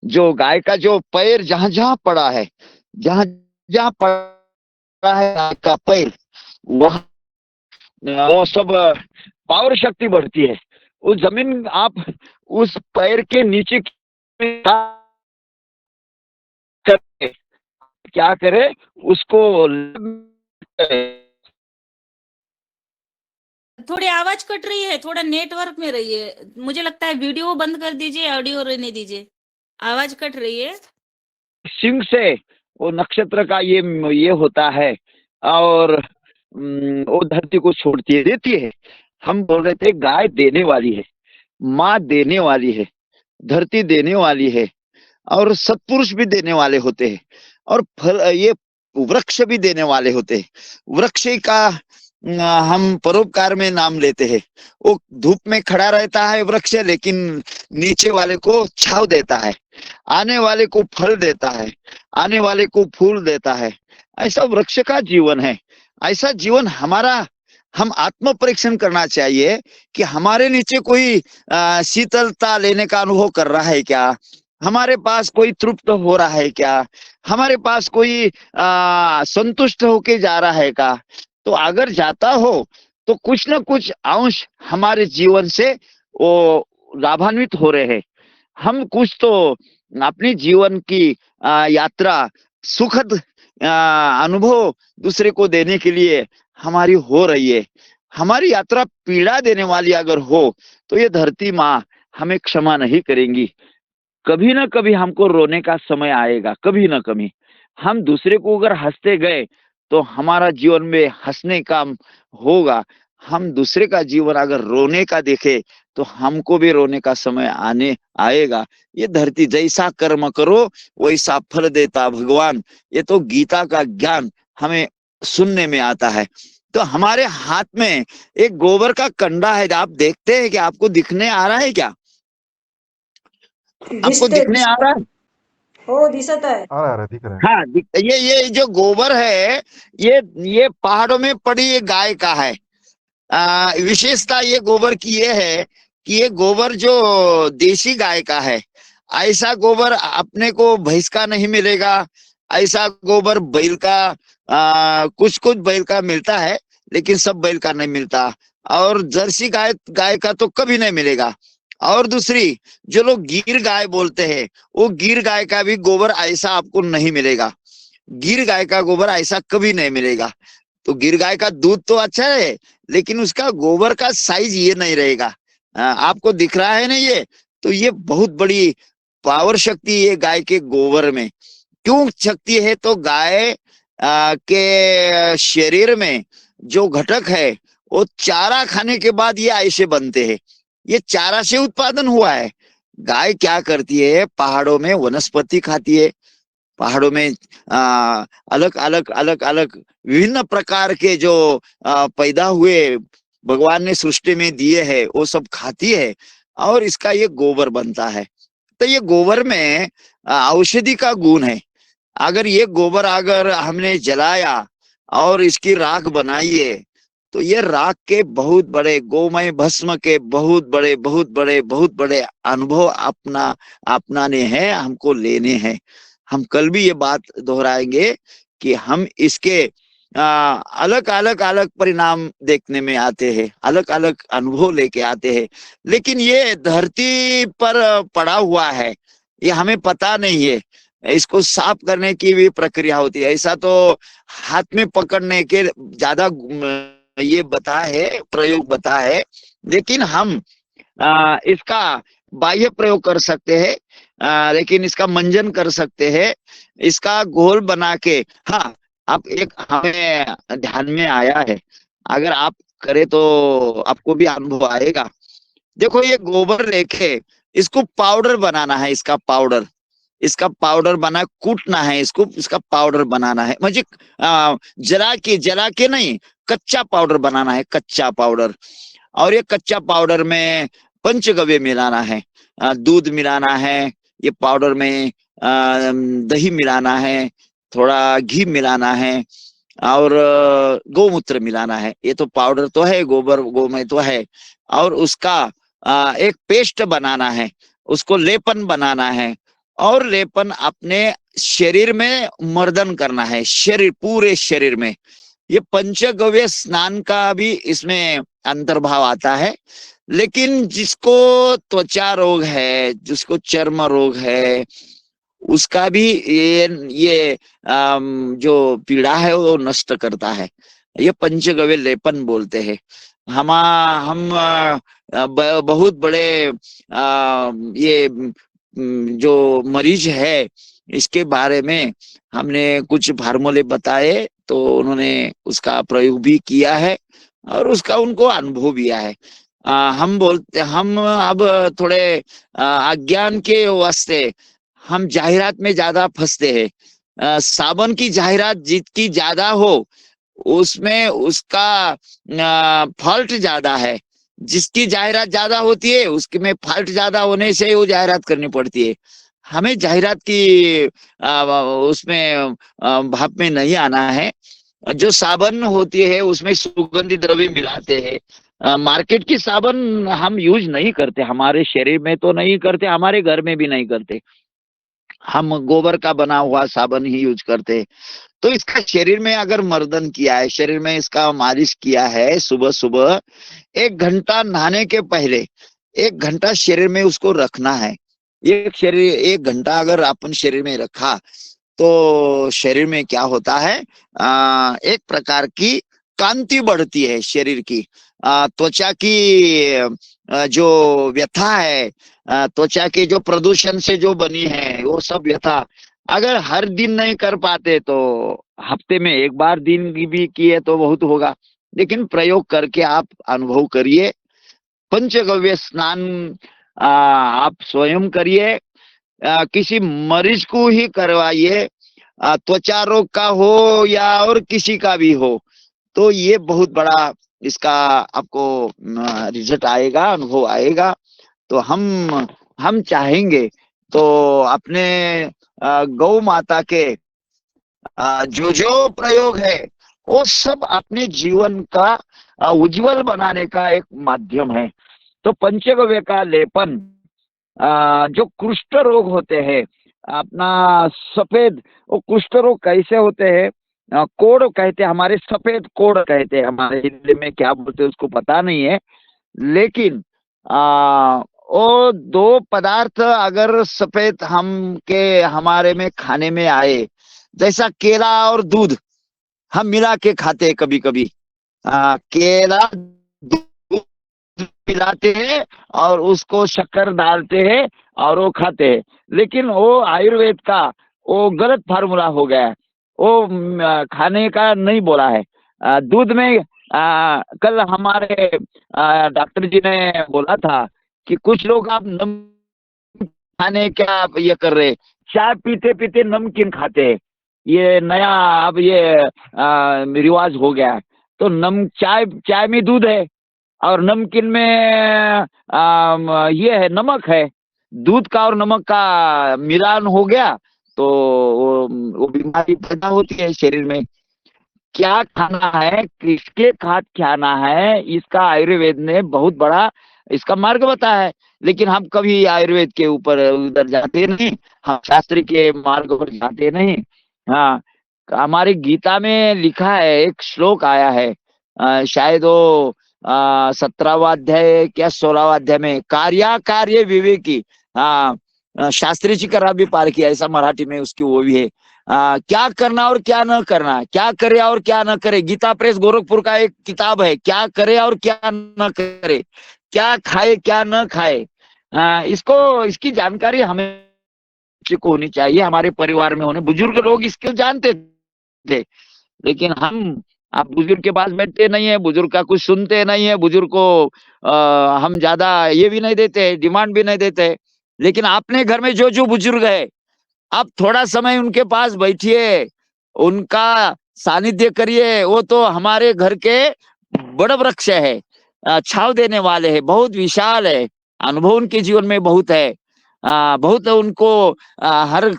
जो गाय का जो पैर जहां जहां पड़ा है, जहां जहां पड़ा है गाय का पैर, वह वो सब पावर शक्ति बढ़ती है। उस जमीन आप उस पैर के नीचे क्या करे, उसको थोड़ी आवाज कट रही है, थोड़ा नेटवर्क में रहिए। मुझे लगता है वीडियो बंद कर दीजिए, ऑडियो रहने दीजिए, आवाज कट रही है। सिंह से वो नक्षत्र का ये होता है और वो धरती को छोड़ती है, देती है। हम बोल रहे थे गाय देने वाली है, माँ देने वाली है, धरती देने वाली है, और सत्पुरुष भी देने वाले होते हैं, और फल ये वृक्ष भी देने वाले होते हैं। वृक्ष का हम परोपकार में नाम लेते हैं। वो धूप में खड़ा रहता है वृक्ष, लेकिन नीचे वाले को छांव देता है, आने वाले को फल देता है, आने वाले को फूल देता है। ऐसा वृक्ष का जीवन है। ऐसा जीवन हमारा, हम आत्म परीक्षण करना चाहिए कि हमारे नीचे कोई शीतलता लेने का अनुभव कर रहा है क्या, हमारे पास कोई तृप्त हो रहा है क्या, हमारे पास कोई संतुष्ट होके जा रहा है क्या। तो अगर जाता हो तो कुछ न कुछ अंश हमारे जीवन से वो लाभान्वित हो रहे हैं। हम कुछ तो अपनी जीवन की यात्रा सुखद अनुभव दूसरे को देने के लिए हमारी हो रही है। हमारी यात्रा पीड़ा देने वाली अगर हो तो ये धरती माँ हमें क्षमा नहीं करेंगी। कभी ना कभी हमको रोने का समय आएगा, कभी ना कभी। हम दूसरे को अगर हंसते गए तो हमारा जीवन में हंसने का होगा। हम दूसरे का जीवन अगर रोने का देखे तो हमको भी रोने का समय आने आएगा। ये धरती जैसा कर्म करो वैसा फल देता भगवान, ये तो गीता का ज्ञान हमें सुनने में आता है। तो हमारे हाथ में एक गोबर का कंडा है, आप देखते हैं कि आपको दिखने आ रहा है क्या? आपको दिसते दिखने आ रहा है? हो दिसत आहे. आ रहा है, दिख रहा है। हाँ, ये जो गोबर है, ये पहाड़ों में पड़ी ये गाय का है। विशेषता ये गोबर की ये है कि ये गोबर जो देसी गाय का है। ऐसा गोबर अपने को भैंस का नहीं मिलेगा, ऐसा गोबर बैल का कुछ कुछ बैल का मिलता है, लेकिन सब बैल का नहीं मिलता, और जर्सी गाय का तो कभी नहीं मिलेगा। और दूसरी, जो लोग गिर गाय बोलते हैं, वो गिर गाय का भी गोबर ऐसा आपको नहीं मिलेगा। गिर गाय का गोबर ऐसा कभी नहीं मिलेगा। तो गिर गाय का दूध तो अच्छा है, लेकिन उसका गोबर का साइज ये नहीं रहेगा। आपको दिख रहा है ना ये? तो ये बहुत बड़ी पावर शक्ति है गाय के गोबर में। क्यों शक्ति है? तो गाय के शरीर में जो घटक है, वो चारा खाने के बाद ये ऐसे बनते हैं। ये चारा से उत्पादन हुआ है। गाय क्या करती है? पहाड़ों में वनस्पति खाती है। पहाड़ों में अलग अलग अलग अलग विभिन्न प्रकार के जो पैदा हुए भगवान ने सृष्टि में दिए हैं, वो सब खाती है, और इसका ये गोबर बनता है। तो ये गोबर में औषधि का गुण है। अगर ये गोबर अगर हमने जलाया और इसकी राख बनाई, तो ये राख के बहुत बड़े, गोमय भस्म के बहुत बड़े अनुभव अपनाने हैं, हमको लेने हैं। हम कल भी ये बात दोहराएंगे कि हम इसके अलग अलग परिणाम देखने में आते हैं, अलग अलग अनुभव लेके आते हैं। लेकिन ये धरती पर पड़ा हुआ है, ये हमें पता नहीं है। इसको साफ करने की भी प्रक्रिया होती है। ऐसा तो हाथ में पकड़ने के ज्यादा ये बता है, प्रयोग बता है, लेकिन हम इसका बाह्य प्रयोग कर सकते हैं, लेकिन इसका मंजन कर सकते हैं, इसका घोल बना के। हाँ, आप एक हमें ध्यान में आया है, अगर आप करें तो आपको भी अनुभव आएगा। देखो, ये गोबर लेके इसको पाउडर बनाना है, इसका पाउडर बना, कूटना है इसको, इसका पाउडर बनाना है। मुझे जला के नहीं, कच्चा पाउडर बनाना है, कच्चा पाउडर। और ये कच्चा पाउडर में पंचगव्य मिलाना है, दूध मिलाना है, ये पाउडर में दही मिलाना है, थोड़ा घी मिलाना है, और गौमूत्र मिलाना है। ये तो पाउडर तो है, गोमय तो है। और उसका एक पेस्ट बनाना है, उसको लेपन बनाना है, और लेपन अपने शरीर में मर्दन करना है, पूरे शरीर में। ये पंचगव्य स्नान का भी इसमें अंतर्भाव आता है। लेकिन जिसको त्वचा रोग है, जिसको चर्म रोग है, उसका भी ये जो पीड़ा है वो नष्ट करता है। ये पंचगव्य लेपन बोलते हैं। हम बहुत बड़े ये जो मरीज है, इसके बारे में हमने कुछ फार्मूले बताए, तो उन्होंने उसका प्रयोग भी किया है, और उसका उनको अनुभव भी आया है। हम अब थोड़े अज्ञान के वास्ते हम जाहिरात में ज्यादा फंसते हैं। साबुन की जाहिरात जितनी ज्यादा हो, उसमें उसका फॉल्ट ज्यादा है। जिसकी जाहिरात ज्यादा होती है, उसके में फॉल्ट ज्यादा होने से वो जाहिरात करनी पड़ती है। हमें जाहिरात की उसमें भाप में नहीं आना है। जो साबुन होती है उसमें सुगंधित द्रव्य मिलाते हैं। मार्केट की साबुन हम यूज नहीं करते, हमारे शरीर में तो नहीं करते, हमारे घर में भी नहीं करते। हम गोबर का बना हुआ साबुन ही यूज करते हैं। तो इसका शरीर में अगर मर्दन किया है, शरीर में इसका मालिश किया है, सुबह सुबह 1 घंटा नहाने के पहले 1 घंटा शरीर में उसको रखना है। 1 घंटा अगर अपन शरीर में रखा, तो शरीर में क्या होता है, एक प्रकार की कांति बढ़ती है शरीर की। त्वचा की जो व्यथा है, त्वचा के जो प्रदूषण से जो बनी है, वो सब व्यथा अगर हर दिन नहीं कर पाते, तो हफ्ते में 1 बार दिन भी किए तो बहुत होगा। लेकिन प्रयोग करके आप अनुभव करिए। पंचगव्य स्नान आप स्वयं करिए, किसी मरीज को ही करवाइए, त्वचा रोग का हो या और किसी का भी हो, तो ये बहुत बड़ा इसका आपको रिजल्ट आएगा, अनुभव आएगा। तो हम चाहेंगे तो अपने गौ माता के जो प्रयोग है वो सब अपने जीवन का उज्जवल बनाने का एक माध्यम है। तो पंचगव्य का लेपन जो कुष्ठ रोग होते हैं, अपना सफेद, वो कुष्ठ रोग कैसे होते हैं, कोढ़ कहते हैं, हमारे सफेद कोढ़ कहते हैं, हमारे हिंदी में क्या बोलते हैं उसको पता नहीं है। लेकिन वो दो पदार्थ अगर सफेद हमारे में खाने में आए, जैसा केला और दूध हम मिला के खाते हैं कभी कभी, केला दूध पिलाते हैं और उसको शक्कर डालते हैं और वो खाते हैं। लेकिन वो आयुर्वेद का वो गलत फार्मूला हो गया है, वो खाने का नहीं बोला है। दूध में कल हमारे डॉक्टर जी ने बोला था कि कुछ लोग आप नमकीन खाने क्या आप ये कर रहे, चाय पीते पीते नमकीन खाते हैं, ये नया अब ये रिवाज हो गया है। तो चाय में दूध है और नमकीन में ये है, नमक है। दूध का और नमक का मिलान हो गया तो वो बीमारी पैदा होती है शरीर में। क्या खाना है, किसके खाद खाना है, इसका आयुर्वेद ने बहुत बड़ा इसका मार्ग बताया है। लेकिन हम कभी आयुर्वेद के ऊपर उधर जाते नहीं, हम शास्त्र के मार्ग पर जाते नहीं। हाँ, हमारी गीता में लिखा है, एक श्लोक आया है, शायद वो 17वां अध्याय क्या 16वां अध्याय में, कार्य विवेकी। हाँ, शास्त्री जी का भी पार किया, ऐसा मराठी में उसकी वो भी है। क्या करना और क्या न करना, क्या करे और क्या न करे। गीता प्रेस गोरखपुर का एक किताब है, क्या करे और क्या न करे, क्या खाए क्या न खाए। इसकी जानकारी हमें को होनी चाहिए, हमारे परिवार में होने, बुजुर्ग लोग इसको जानते थे। लेकिन आप बुजुर्ग के पास बैठते नहीं है, बुजुर्ग का कुछ सुनते नहीं है, बुजुर्ग को हम ज्यादा ये भी नहीं देते, डिमांड भी नहीं देते। लेकिन अपने घर में जो बुजुर्ग है, आप थोड़ा समय उनके पास बैठिए, उनका सानिध्य करिए, वो तो हमारे घर के बड़ वृक्ष है, छाव देने वाले हैं, बहुत विशाल है, अनुभव उनके जीवन में बहुत है। बहुत उनको हर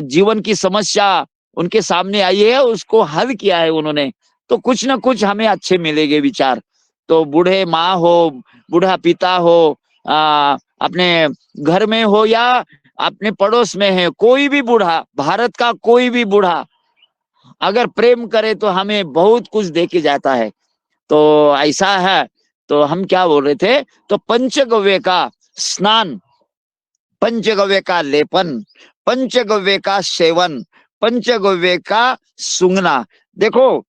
जीवन की समस्या उनके सामने आई है, उसको हल किया है उन्होंने। तो कुछ ना कुछ हमें अच्छे मिलेंगे विचार। तो बूढ़े माँ हो, बूढ़ा पिता हो, अपने घर में हो या अपने पड़ोस में है, कोई भी बूढ़ा, भारत का कोई भी बूढ़ा अगर प्रेम करे तो हमें बहुत कुछ दे के जाता है। तो ऐसा है। तो हम क्या बोल रहे थे, तो पंचगव्य का स्नान, पंचगव्य का लेपन, पंचगव्य का सेवन, पंचगव्य का सूंघना। देखो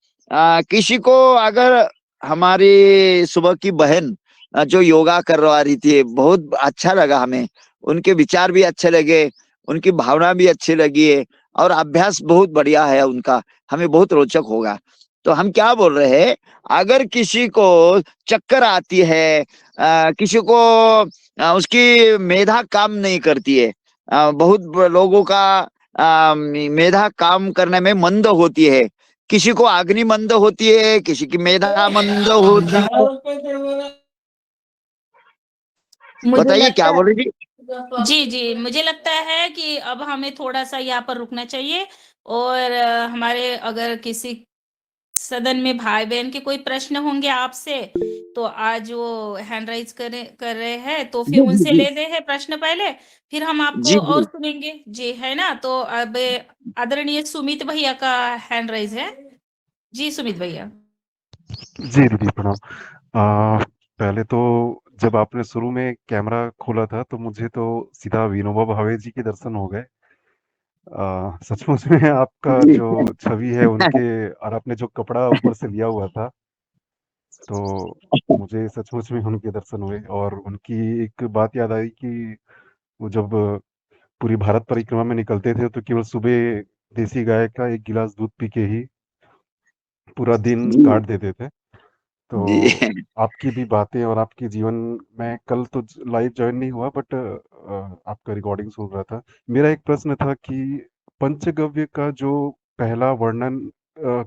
किसी को अगर, हमारी सुबह की बहन जो योगा करवा रही थी, बहुत अच्छा लगा हमें, उनके विचार भी अच्छे लगे, उनकी भावना भी अच्छी लगी है और अभ्यास बहुत बढ़िया है उनका, हमें बहुत रोचक होगा। तो हम क्या बोल रहे हैं, अगर किसी को चक्कर आती है, किसी को उसकी मेधा काम नहीं करती है, बहुत लोगों का मेधा काम करने में मंद होती है, किसी को अग्नि मंद होती है, किसी की मेधा मंद होती है। मुझे बताइए लगता क्या बोल रही थी। जी, मुझे लगता है कि अब हमें थोड़ा-सा यहाँ पर रुकना चाहिए और हमारे अगर किसी सदन में भाई-बहन के कोई प्रश्न होंगे आपसे, तो आज वो हैंड राइज़ कर रहे हैं, तो फिर जी जी उनसे जी लेते हैं प्रश्न पहले, फिर हम आपको जी और जी सुनेंगे। जी, है ना? तो अब आदरणीय सुमित भैया का हैंड राइज़ है। जी, सुमित भैया। जी दीदी प्रणाम। पहले तो जब आपने शुरू में कैमरा खोला था तो मुझे तो सीधा विनोबा भावे जी के दर्शन हो गए। सचमुच में आपका जी। जो छवि है उनके, और आपने जो कपड़ा ऊपर से लिया हुआ था, तो मुझे सचमुच में उनके दर्शन हुए। और उनकी एक बात याद आई कि वो जब पूरी भारत परिक्रमा में निकलते थे तो केवल सुबह देसी गाय का एक गिलास दूध पी के ही पूरा दिन जी काट देते थे। तो जी आपकी भी बातें और आपके जीवन में, कल तो लाइव ज्वाइन नहीं हुआ बट आपका रिकॉर्डिंग सुन रहा था। मेरा एक प्रश्न था कि पंचगव्य का जो पहला वर्णन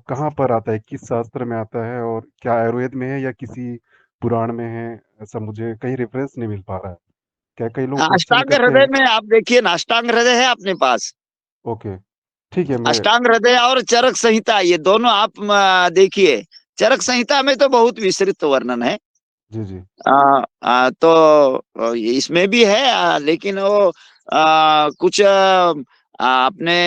कहाँ पर आता है, किस शास्त्र में आता है, और क्या आयुर्वेद में है या किसी पुराण में है? ऐसा मुझे कहीं रेफरेंस नहीं मिल पा रहा है। क्या कई लोग क्वेश्चन अष्टांग करते हृदय हैं? में आप देखिए ना, अष्टांग हृदय है अपने पास। ओके, ठीक है। मैं अष्टांग हृदय और चरक संहिता, ये दोनों आप देखिए। चरक संहिता में तो बहुत विस्तृत वर्णन है। जी जी तो इसमें भी है, लेकिन वो कुछ अपने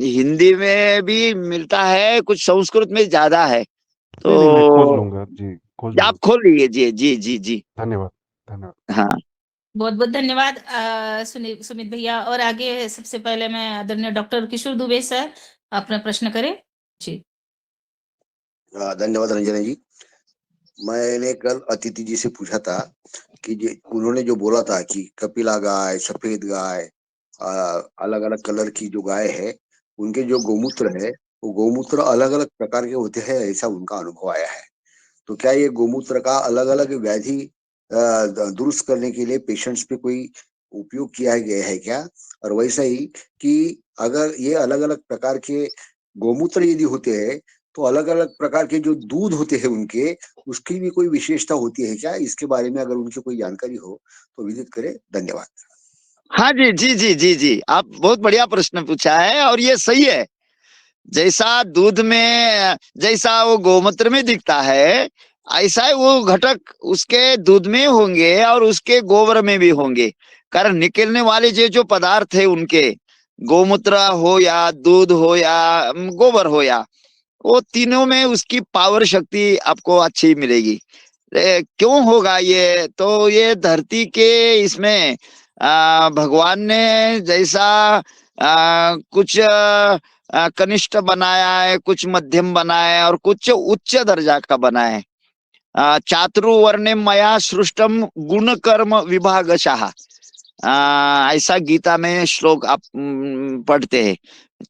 हिंदी में भी मिलता है, कुछ संस्कृत में ज्यादा है। नहीं नहीं, मैं खोज तो लूंगा जी, खोज आप लूंगा। खोल लीजिए जी जी जी जी। धन्यवाद धन्यवाद। हाँ बहुत बहुत धन्यवाद सुमित भैया। और आगे सबसे पहले मैं आदरणीय डॉक्टर किशोर दुबे सर अपना प्रश्न करें जी। धन्यवाद रंजना जी। मैंने कल अतिथि जी से पूछा था कि उन्होंने जो बोला था कि कपिला गाय, सफेद गाय, अलग अलग कलर की जो गाय है, उनके जो गोमूत्र है वो गोमूत्र अलग अलग प्रकार के होते हैं, ऐसा उनका अनुभव आया है। तो क्या ये गोमूत्र का अलग अलग व्याधि दुरुस्त करने के लिए पेशेंट्स पे कोई उपयोग किया गया है क्या? और वैसा ही कि अगर ये अलग अलग प्रकार के गोमूत्र यदि होते हैं तो अलग अलग प्रकार के जो दूध होते हैं उनके, उसकी भी कोई विशेषता होती है क्या? इसके बारे में अगर उनकी कोई जानकारी हो तो विदित करें। धन्यवाद। हाँ जी जी जी जी जी, आप बहुत बढ़िया प्रश्न पूछा है और ये सही है। जैसा दूध में, जैसा वो गोमूत्र में दिखता है, ऐसा ही वो घटक उसके दूध में होंगे और उसके गोबर में भी होंगे। कारण निकलने वाले जो पदार्थ है उनके, गोमूत्र हो या दूध हो या गोबर हो या, वो तीनों में उसकी पावर शक्ति आपको अच्छी मिलेगी। क्यों होगा ये? तो ये धरती के इसमें भगवान ने जैसा कुछ कनिष्ठ बनाया है, कुछ मध्यम बनाया है और कुछ उच्च दर्जा का बनाया है। चातुर्वर्ण्यम मया सृष्टम गुण कर्म विभागशः, ऐसा गीता में श्लोक आप पढ़ते हैं।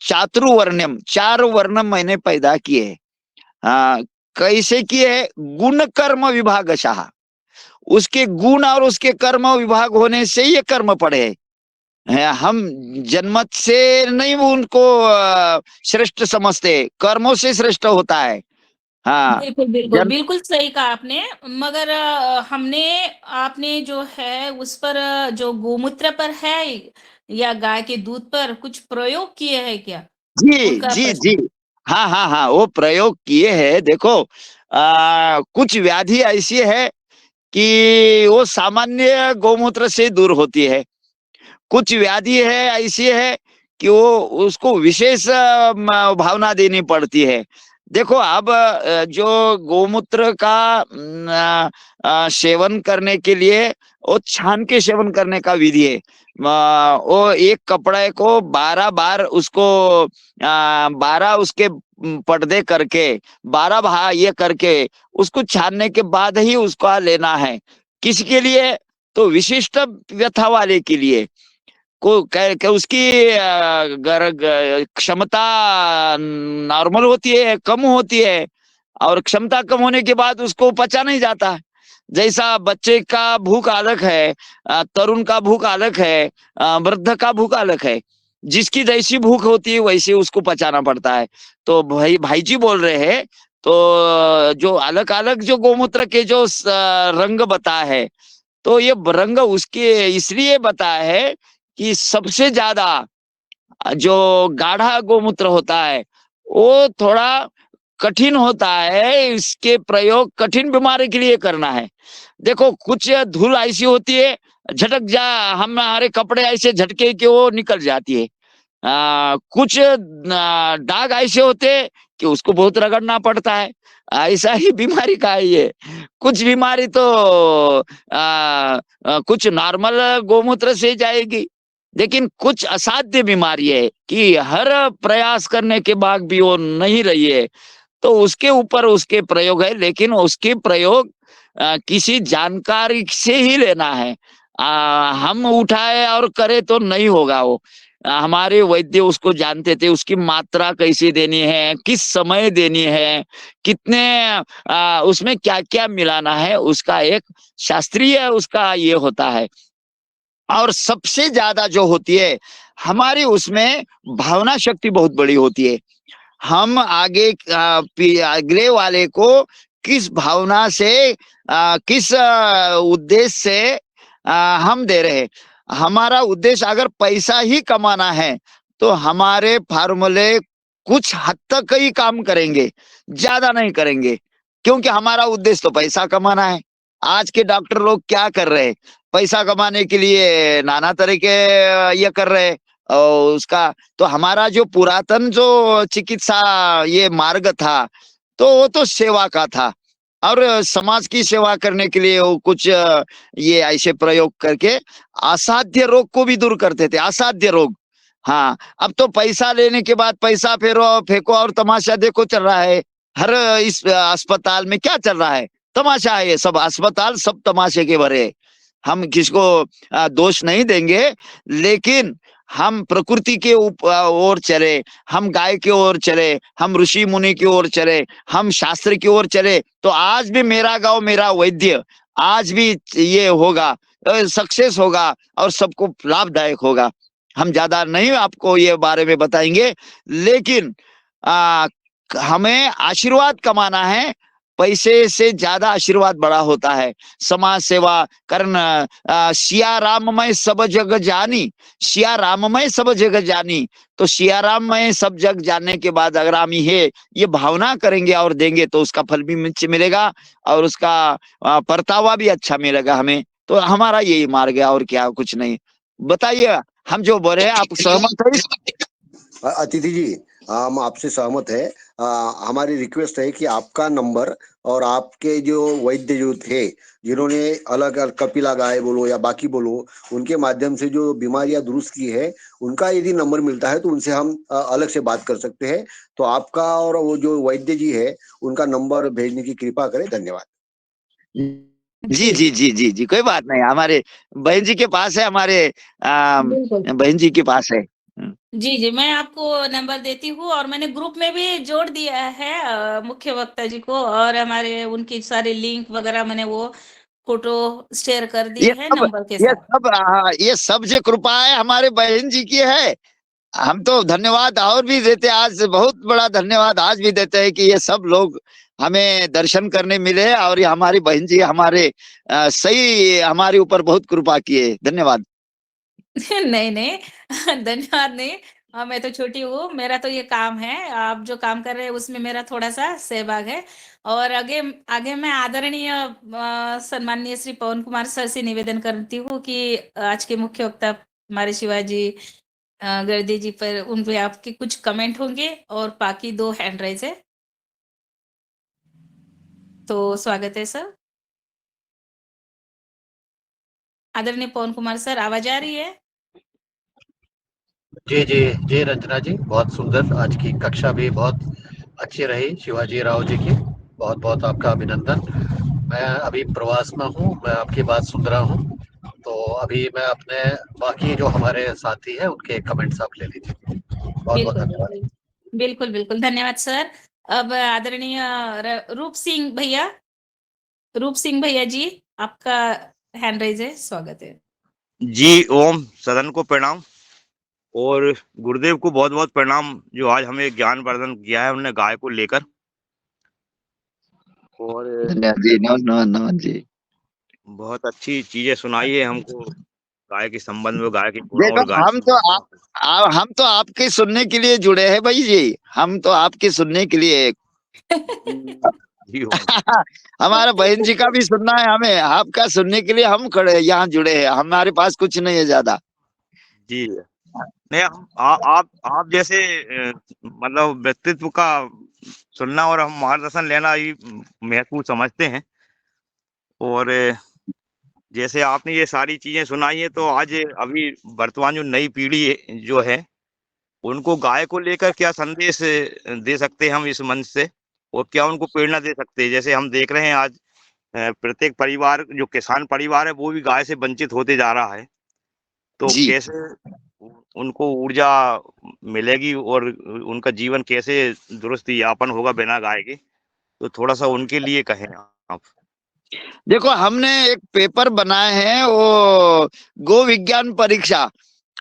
चातुर्वर्ण्यम, 4 वर्ण मैंने पैदा किए। कैसे किए? गुण कर्म विभागशः, उसके गुण और उसके कर्म विभाग होने से ये कर्म पड़े हैं। हम जन्मत से नहीं वो उनको श्रेष्ठ समझते, कर्मों से श्रेष्ठ होता है। हाँ बिल्कुल बिल्कुल बिल्कुल सही कहा आपने। मगर हमने आपने जो है उस पर जो गोमूत्र पर है या गाय के दूध पर कुछ प्रयोग किए हैं क्या? जी उनका जी प्रश्न। जी, हाँ हाँ हाँ, वो प्रयोग किए हैं। देखो कुछ व्याधि ऐसी है कि वो सामान्य गोमूत्र से दूर होती है। कुछ व्याधि है ऐसी है कि वो उसको विशेष भावना देनी पड़ती है। देखो अब जो गोमूत्र का सेवन करने के लिए वो छान के सेवन करने का विधि है। वो एक कपड़े को 12 बार उसको 12 उसके पर्दे करके 12 भा ये करके उसको छानने के बाद ही उसको लेना है। किसके लिए? तो विशिष्ट व्यथा वाले के लिए, को उसकी क्षमता नॉर्मल होती है, कम होती है, और क्षमता कम होने के बाद उसको पचा नहीं जाता। जैसा बच्चे का भूख अलग है, तरुण का भूख अलग है, वृद्ध का भूख अलग है। जिसकी जैसी भूख होती है वैसे उसको पचाना पड़ता है। तो भाई जी बोल रहे हैं, तो जो अलग अलग जो गोमूत्र के जो रंग बता है, तो ये रंग उसके इसलिए बता है कि सबसे ज्यादा जो गाढ़ा गोमूत्र होता है वो थोड़ा कठिन होता है। इसके प्रयोग कठिन बीमारी के लिए करना है। देखो कुछ धूल ऐसी होती है, झटक जा हमारे कपड़े ऐसे झटके के वो निकल जाती है। कुछ दाग ऐसे होते हैं कि उसको बहुत रगड़ना पड़ता है। ऐसा ही बीमारी का है ये। कुछ बीमारी तो कुछ नॉर्मल गोमूत्र से जाएगी, लेकिन कुछ असाध्य बीमारी है कि हर प्रयास करने के बाद भी वो नहीं रही है, तो उसके ऊपर उसके प्रयोग है। लेकिन उसके प्रयोग किसी जानकारी से ही लेना है। हम उठाए और करे तो नहीं होगा वो। हमारे वैद्य उसको जानते थे, उसकी मात्रा कैसे देनी है, किस समय देनी है, कितने उसमें क्या क्या मिलाना है, उसका एक शास्त्रीय उसका ये होता है। और सबसे ज्यादा जो होती है हमारी उसमें भावना शक्ति बहुत बड़ी होती है। हम आगे अगले वाले को किस भावना से किस उद्देश्य से हम दे रहे हैं। हमारा उद्देश्य अगर पैसा ही कमाना है तो हमारे फार्मूले कुछ हद तक ही काम करेंगे, ज्यादा नहीं करेंगे, क्योंकि हमारा उद्देश्य तो पैसा कमाना है। आज के डॉक्टर लोग क्या कर रहे हैं, पैसा कमाने के लिए नाना तरह के ये कर रहे हैं। और उसका तो हमारा जो पुरातन जो चिकित्सा ये मार्ग था तो वो तो सेवा का था और समाज की सेवा करने के लिए वो कुछ ये ऐसे प्रयोग करके असाध्य रोग को भी दूर करते थे, असाध्य रोग। हाँ, अब तो पैसा लेने के बाद पैसा फेंको और तमाशा देखो चल रहा है। हर इस अस्पताल में क्या चल रहा है, तमाशा है। ये सब अस्पताल सब तमाशे के भरे हैं। हम किसको दोष नहीं देंगे, लेकिन हम प्रकृति के ओर चले, हम गाय की ओर चले, हम ऋषि मुनि की ओर चले, हम शास्त्र की ओर चले तो आज भी मेरा गांव मेरा वैद्य आज भी ये होगा, सक्सेस होगा और सबको लाभदायक होगा। हम ज्यादा नहीं आपको ये बारे में बताएंगे, लेकिन हमें आशीर्वाद कमाना है। पैसे से ज्यादा आशीर्वाद बड़ा होता है। समाज सेवा करना, सिया राममय सब जग जानी, सिया राममय सब जग जानी। तो सिया राममय सब जग जानने के बाद अगर हम ये भावना करेंगे और देंगे तो उसका फल भी मिलेगा और उसका परतावा भी अच्छा मिलेगा हमें। तो हमारा यही मार्ग है और क्या, कुछ नहीं। बताइए, हम जो बोल रहे हैं आप सहमत है? अतिथि जी, हम आपसे सहमत है। हमारी रिक्वेस्ट है कि आपका नंबर और आपके जो वैद्य जो थे जिन्होंने अलग अलग कपिला गाय बोलो या बाकी बोलो उनके माध्यम से जो बीमारियां दुरुस्त की है, उनका यदि नंबर मिलता है तो उनसे हम अलग से बात कर सकते हैं। तो आपका और वो जो वैद्य जी है उनका नंबर भेजने की कृपा करें। धन्यवाद। जी जी जी जी जी, कोई बात नहीं। हमारे बहन जी के पास है, हमारे बहन जी के पास है। जी जी, मैं आपको नंबर देती हूँ और मैंने ग्रुप में भी जोड़ दिया है मुख्य वक्ता जी को, और हमारे उनकी सारी लिंक वगैरह मैंने वो फोटो शेयर कर दी है नंबर के साथ। ये सब जो कृपा है हमारे बहन जी की है। हम तो धन्यवाद और भी देते, आज बहुत बड़ा धन्यवाद आज भी देते हैं कि ये सब लोग हमें दर्शन करने मिले और ये हमारी बहन जी हमारे सही हमारे ऊपर बहुत कृपा किए। धन्यवाद। नहीं नहीं, धन्यवाद नहीं। हाँ, मैं तो छोटी हूँ, मेरा तो ये काम है। आप जो काम कर रहे हैं उसमें मेरा थोड़ा सा सहभाग है। और आगे आगे मैं आदरणीय सम्माननीय श्री पवन कुमार सर से निवेदन करती हूँ कि आज के मुख्य वक्ता हमारे शिवाजी गर्दी जी पर उन पे आपके कुछ कमेंट होंगे और बाकी 2 हैंड राइज है। तो स्वागत है सर। आदरणीय पवन कुमार सर, आवाज आ रही है? जी जी जी, रंजना जी, बहुत सुंदर। आज की कक्षा भी बहुत अच्छी रही। शिवाजी राव जी की बहुत बहुत आपका अभिनंदन। मैं अभी प्रवास में हूँ, मैं आपकी बात सुन रहा हूँ। तो अभी मैं अपने बाकी जो हमारे साथी हैं उनके कमेंट्स आप ले लीजिए। बहुत बहुत धन्यवाद। बिल्कुल बिल्कुल, धन्यवाद सर। अब आदरणीय रूप सिंह भैया जी, आपका हैंड राइज है, स्वागत है जी। ओम सदन को प्रणाम और गुरुदेव को बहुत बहुत प्रणाम जो आज हमें ज्ञान वर्धन किया है उन्होंने गाय को लेकर। और जी नमस्कार जी। बहुत अच्छी चीजें सुनाई है हमको गाय के संबंध में, गाय के गुणों देखो, और गाय हम तो आपके सुनने के लिए जुड़े हैं भाई जी, हम तो आपके सुनने के लिए जी हमारा बहन जी का भी सुनना है हमें, आपका सुनने के लिए हम खड़े यहाँ जुड़े हैं। हमारे पास कुछ नहीं है ज्यादा जी। नहीं, आप जैसे मतलब व्यक्तित्व का सुनना और हम मार्गदर्शन लेना ही महत्वपूर्ण समझते हैं। और जैसे आपने ये सारी चीजें सुनाई है तो आज अभी वर्तमान जो नई पीढ़ी जो है उनको गाय को लेकर क्या संदेश दे सकते हैं हम इस मंच से, और क्या उनको प्रेरणा दे सकते हैं? जैसे हम देख रहे हैं आज प्रत्येक परिवार जो किसान परिवार है वो भी गाय से वंचित होते जा रहा है। तो कैसे उनको ऊर्जा मिलेगी और उनका जीवन कैसे दुरुस्त यापन होगा बिना गाय के? तो थोड़ा सा उनके लिए कहें आप। देखो, हमने एक पेपर बनाए हैं वो गो विज्ञान परीक्षा।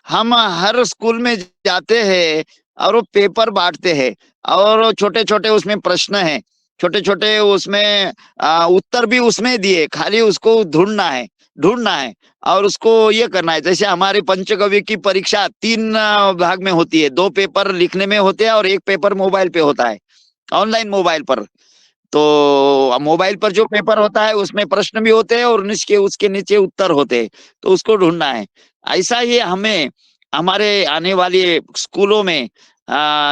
हम हर स्कूल में जाते हैं और वो पेपर बांटते हैं और छोटे छोटे उसमें प्रश्न हैं, छोटे छोटे उसमें उत्तर भी उसमें दिए, खाली उसको ढूंढना है और उसको ये करना है। जैसे हमारे पंचगव्य की परीक्षा 3 भाग में होती है, 2 पेपर लिखने में होते हैं और 1 पेपर मोबाइल पे होता है, ऑनलाइन मोबाइल पर। तो मोबाइल पर जो पेपर होता है उसमें प्रश्न भी होते हैं और उसके नीचे उत्तर होते हैं, तो उसको ढूंढना है। ऐसा ही हमें हमारे आने वाले स्कूलों में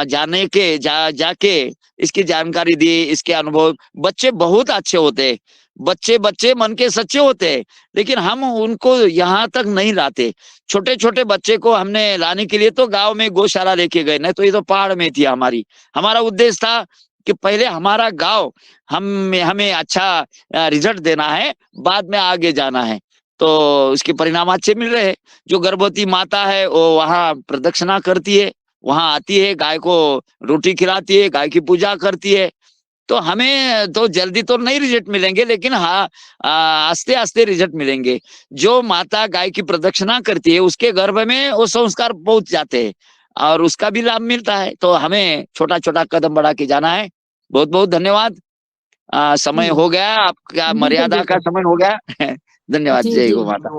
जाके इसकी जानकारी दी, इसके अनुभव। बच्चे बहुत अच्छे होते हैं, बच्चे मन के सच्चे होते हैं, लेकिन हम उनको यहाँ तक नहीं लाते। छोटे छोटे बच्चे को हमने लाने के लिए तो गांव में गौशाला लेके गए, नहीं तो ये तो पहाड़ में थी। हमारा उद्देश्य था कि पहले हमारा गांव हमें अच्छा रिजल्ट देना है, बाद में आगे जाना है। तो उसके परिणाम अच्छे मिल रहे हैं। जो गर्भवती माता है वो वहां प्रदक्षिणा करती है, वहां आती है, गाय को रोटी खिलाती है, गाय की पूजा करती है। तो हमें तो जल्दी तो नहीं रिजल्ट मिलेंगे, लेकिन हाँ आस्ते आस्ते रिजल्ट मिलेंगे। जो माता गाय की प्रदक्षिणा करती है उसके गर्भ में वो संस्कार पहुंच जाते हैं और उसका भी लाभ मिलता है। तो हमें छोटा छोटा कदम बढ़ा के जाना है। बहुत बहुत धन्यवाद। समय हो गया आपका, मर्यादा का समय हो गया। धन्यवाद। जी जय जी गौ माता।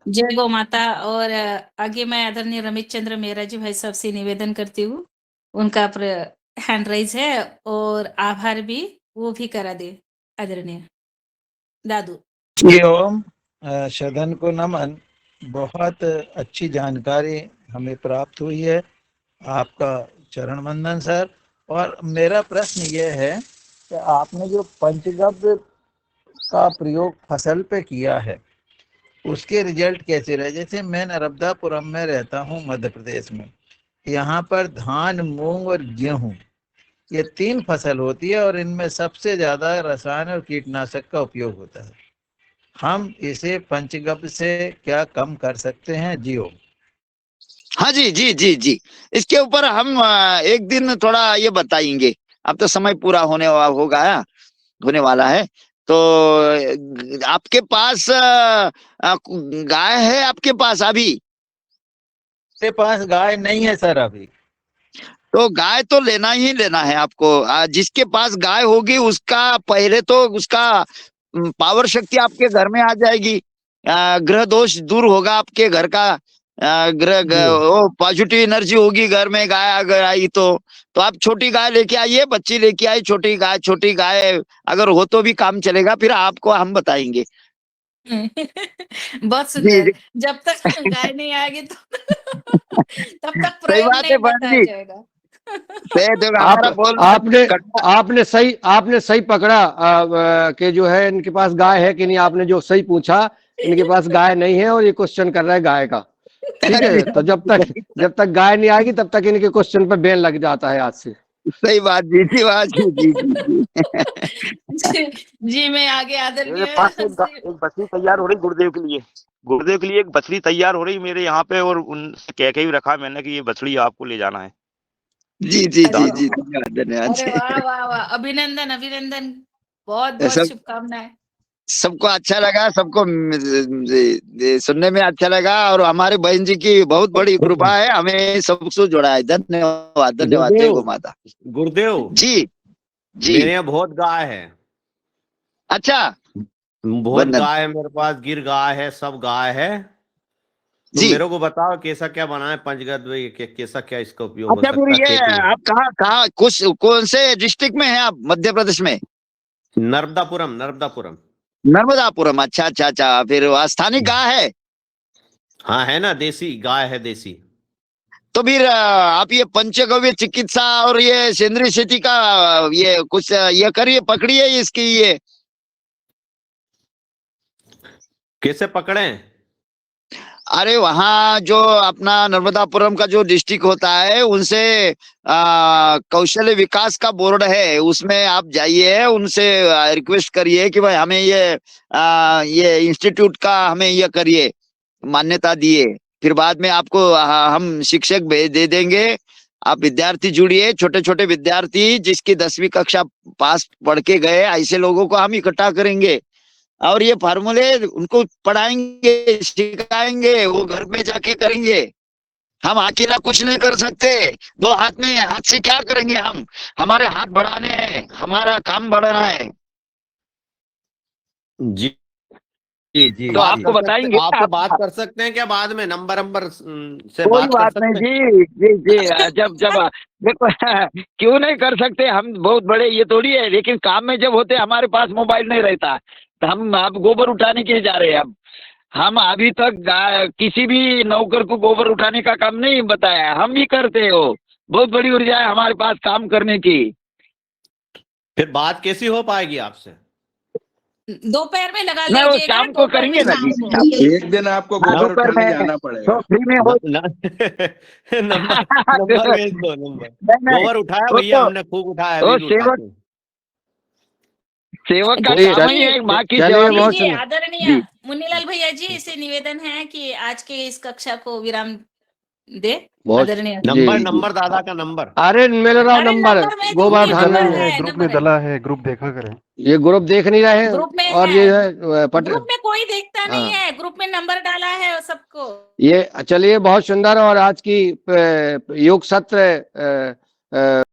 जय गौ माता। और आगे मैं आदरणीय रमेश चंद्र मेहरा जी भाई साहब से निवेदन करती हूँ, उनका हैंड राइज है और आभार भी वो भी करा दे आदरणीय दादू। जी ओम। सदन को नमन। बहुत अच्छी जानकारी हमें प्राप्त हुई है, आपका चरण वंदन सर। और मेरा प्रश्न ये है कि आपने जो पंचगव्य का प्रयोग फसल पे किया है उसके रिजल्ट कैसे रहे? जैसे मैं नर्मदापुरम में रहता हूँ मध्य प्रदेश में, यहाँ पर धान, मूंग और गेहूं ये 3 फसल होती है और इनमें सबसे ज्यादा रसायन और कीटनाशक का उपयोग होता है। हम इसे पंचगव्य से क्या कम कर सकते हैं? जी ओम। हाँ जी जी जी जी, इसके ऊपर हम एक दिन थोड़ा ये बताएंगे। अब तो समय पूरा होने वाला है। तो आपके पास गाय है आपके पास अभी? मेरे पास गाय नहीं है सर अभी। तो गाय तो लेना ही लेना है आपको। जिसके पास गाय होगी उसका पहले तो उसका पावर शक्ति आपके घर में आ जाएगी, ग्रह दोष दूर होगा आपके घर का, वो पॉजिटिव एनर्जी होगी घर में। गाय अगर आई तो आप छोटी गाय लेके आइए, बच्ची लेके आई, छोटी गाय अगर हो तो भी काम चलेगा, फिर आपको हम बताएंगे। बहुत जी सुंदर। जी। जब तक गाय नहीं आएगी तो तब तक सही प्रयोग बात है नहीं बहन बताया जी। जाएगा। हमारा बोल आपने सही पकड़ा कि जो है इनके पास गाय है कि नहीं। आपने जो सही पूछा, इनके पास गाय नहीं है और ये क्वेश्चन कर रहा है गाय का। ठीक है, तो जब तक गाय नहीं आएगी तब तक इनके क्वेश्चन पे बैन लग जाता है आज से। सही बात जी। जी। जी मैं आगे आदरणीय मेरे पास एक बछड़ी तैयार हो रही गुरुदेव के लिए एक बछड़ी तैयार हो रही मेरे यहाँ पे, और उनसे कह के भी रखा मैंने कि ये बछड़ी आपको ले जाना है। जी धन्यवाद। अरे वाह वाह वाह, अभिनंदन। बहुत सब शुभकामनाएं। सबको अच्छा लगा, सबको सुनने में अच्छा लगा, और हमारे बहन जी की बहुत बड़ी कृपा है, हमें सबसे जोड़ा है। धन्यवाद। जय गौ माता। गुरुदेव जी जी। मेरे यहाँ बहुत गाय है। अच्छा, बहुत वंदन। गाय है मेरे पास, गिर गाय है, सब गाय है। तो जी। मेरे को बताओ कैसा क्या बनाए पंचगव्य, कैसा क्या इसका उपयोग हो अच्छा, सकता फिर है ये खेती में? आप कहाँ कौन से डिस्ट्रिक्ट में हैं आप? मध्य प्रदेश में? नर्मदापुरम। नर्मदापुरम। अच्छा। फिर स्थानिक गाय है? हाँ है ना, देसी गाय है, देसी। तो फिर आप ये पंचगव्य चिकित्सा और ये सेंद्रीय खेती का ये कुछ ये करिए, पकड़िए इसकी। ये कैसे पकड़े? अरे वहाँ जो अपना नर्मदापुरम का जो डिस्ट्रिक्ट होता है उनसे कौशल्य विकास का बोर्ड है, उसमें आप जाइए, उनसे रिक्वेस्ट करिए कि भाई हमें ये इंस्टीट्यूट का हमें ये करिए, मान्यता दिए। फिर बाद में आपको हम शिक्षक दे देंगे। आप विद्यार्थी जुड़िए, छोटे छोटे विद्यार्थी जिसकी 10वीं कक्षा पास पढ़ के गए, ऐसे लोगों को हम इकट्ठा करेंगे और ये फार्मूले उनको पढ़ाएंगे, सिखाएंगे, वो घर में जाके करेंगे। हम अकेला कुछ नहीं कर सकते। दो हाथ में, हाथ से क्या करेंगे हम? हमारे हाथ बढ़ाने हैं, हमारा काम बढ़ाना है। जी जी जी तो आपको बताएंगे, आपको बात कर सकते हैं क्या बाद में, नंबर से कोई बात कर बात सकते नहीं हैं? जी जी जी। जब जब देखो क्यों नहीं कर सकते, हम बहुत बड़े ये थोड़ी है, लेकिन काम में जब होते हमारे पास मोबाइल नहीं रहता। तो हम अब गोबर उठाने के लिए जा रहे हैं। अब हम अभी तक किसी भी नौकर को गोबर उठाने का काम नहीं बताया, हम भी करते हो। बहुत बड़ी ऊर्जा है हमारे पास काम करने की। फिर बात कैसी हो पाएगी आपसे? दोपहर में लगा नहीं, वो लीजिएगा, शाम को दोपहर में, करेंगे ना शाम जी। को। एक दिन आपको हाँ, गोबर दोपहर उठाने में जाना तो पड़ेगा। फ्री में हो। नंबर नंबर भेज दो, नंबर। नहीं, गोबर उठाया वो भैया, तो हमने खूब उठाया, वो अभी भी उठाते हैं। सेवक का जी, काम ही है, बाकी चलिए, सेवा बहुत जी, सुंदर। आदरणीय मुन्नीलाल भैया जी, इसे निवेदन है कि आज के इस कक्षा को विराम दे। बहुत आदरणीय जी नंबर जी। नंबर दादा का नंबर। अरे मिल रहा अरे नंबर, नंबर में गोबर दूंगी, उठाने नंबर में। है, ग्रुप में नंबर है। डला है, ग्रुप देखा करें। ये ग्रुप देख नहीं रहे हैं, ग्रुप में और है। ये है ग्रुप में कोई देखता नहीं हाँ। है, ग्रुप में नंबर डाला है सबको। ये चलिए, बहुत सुंदर। और आज की योग सत्र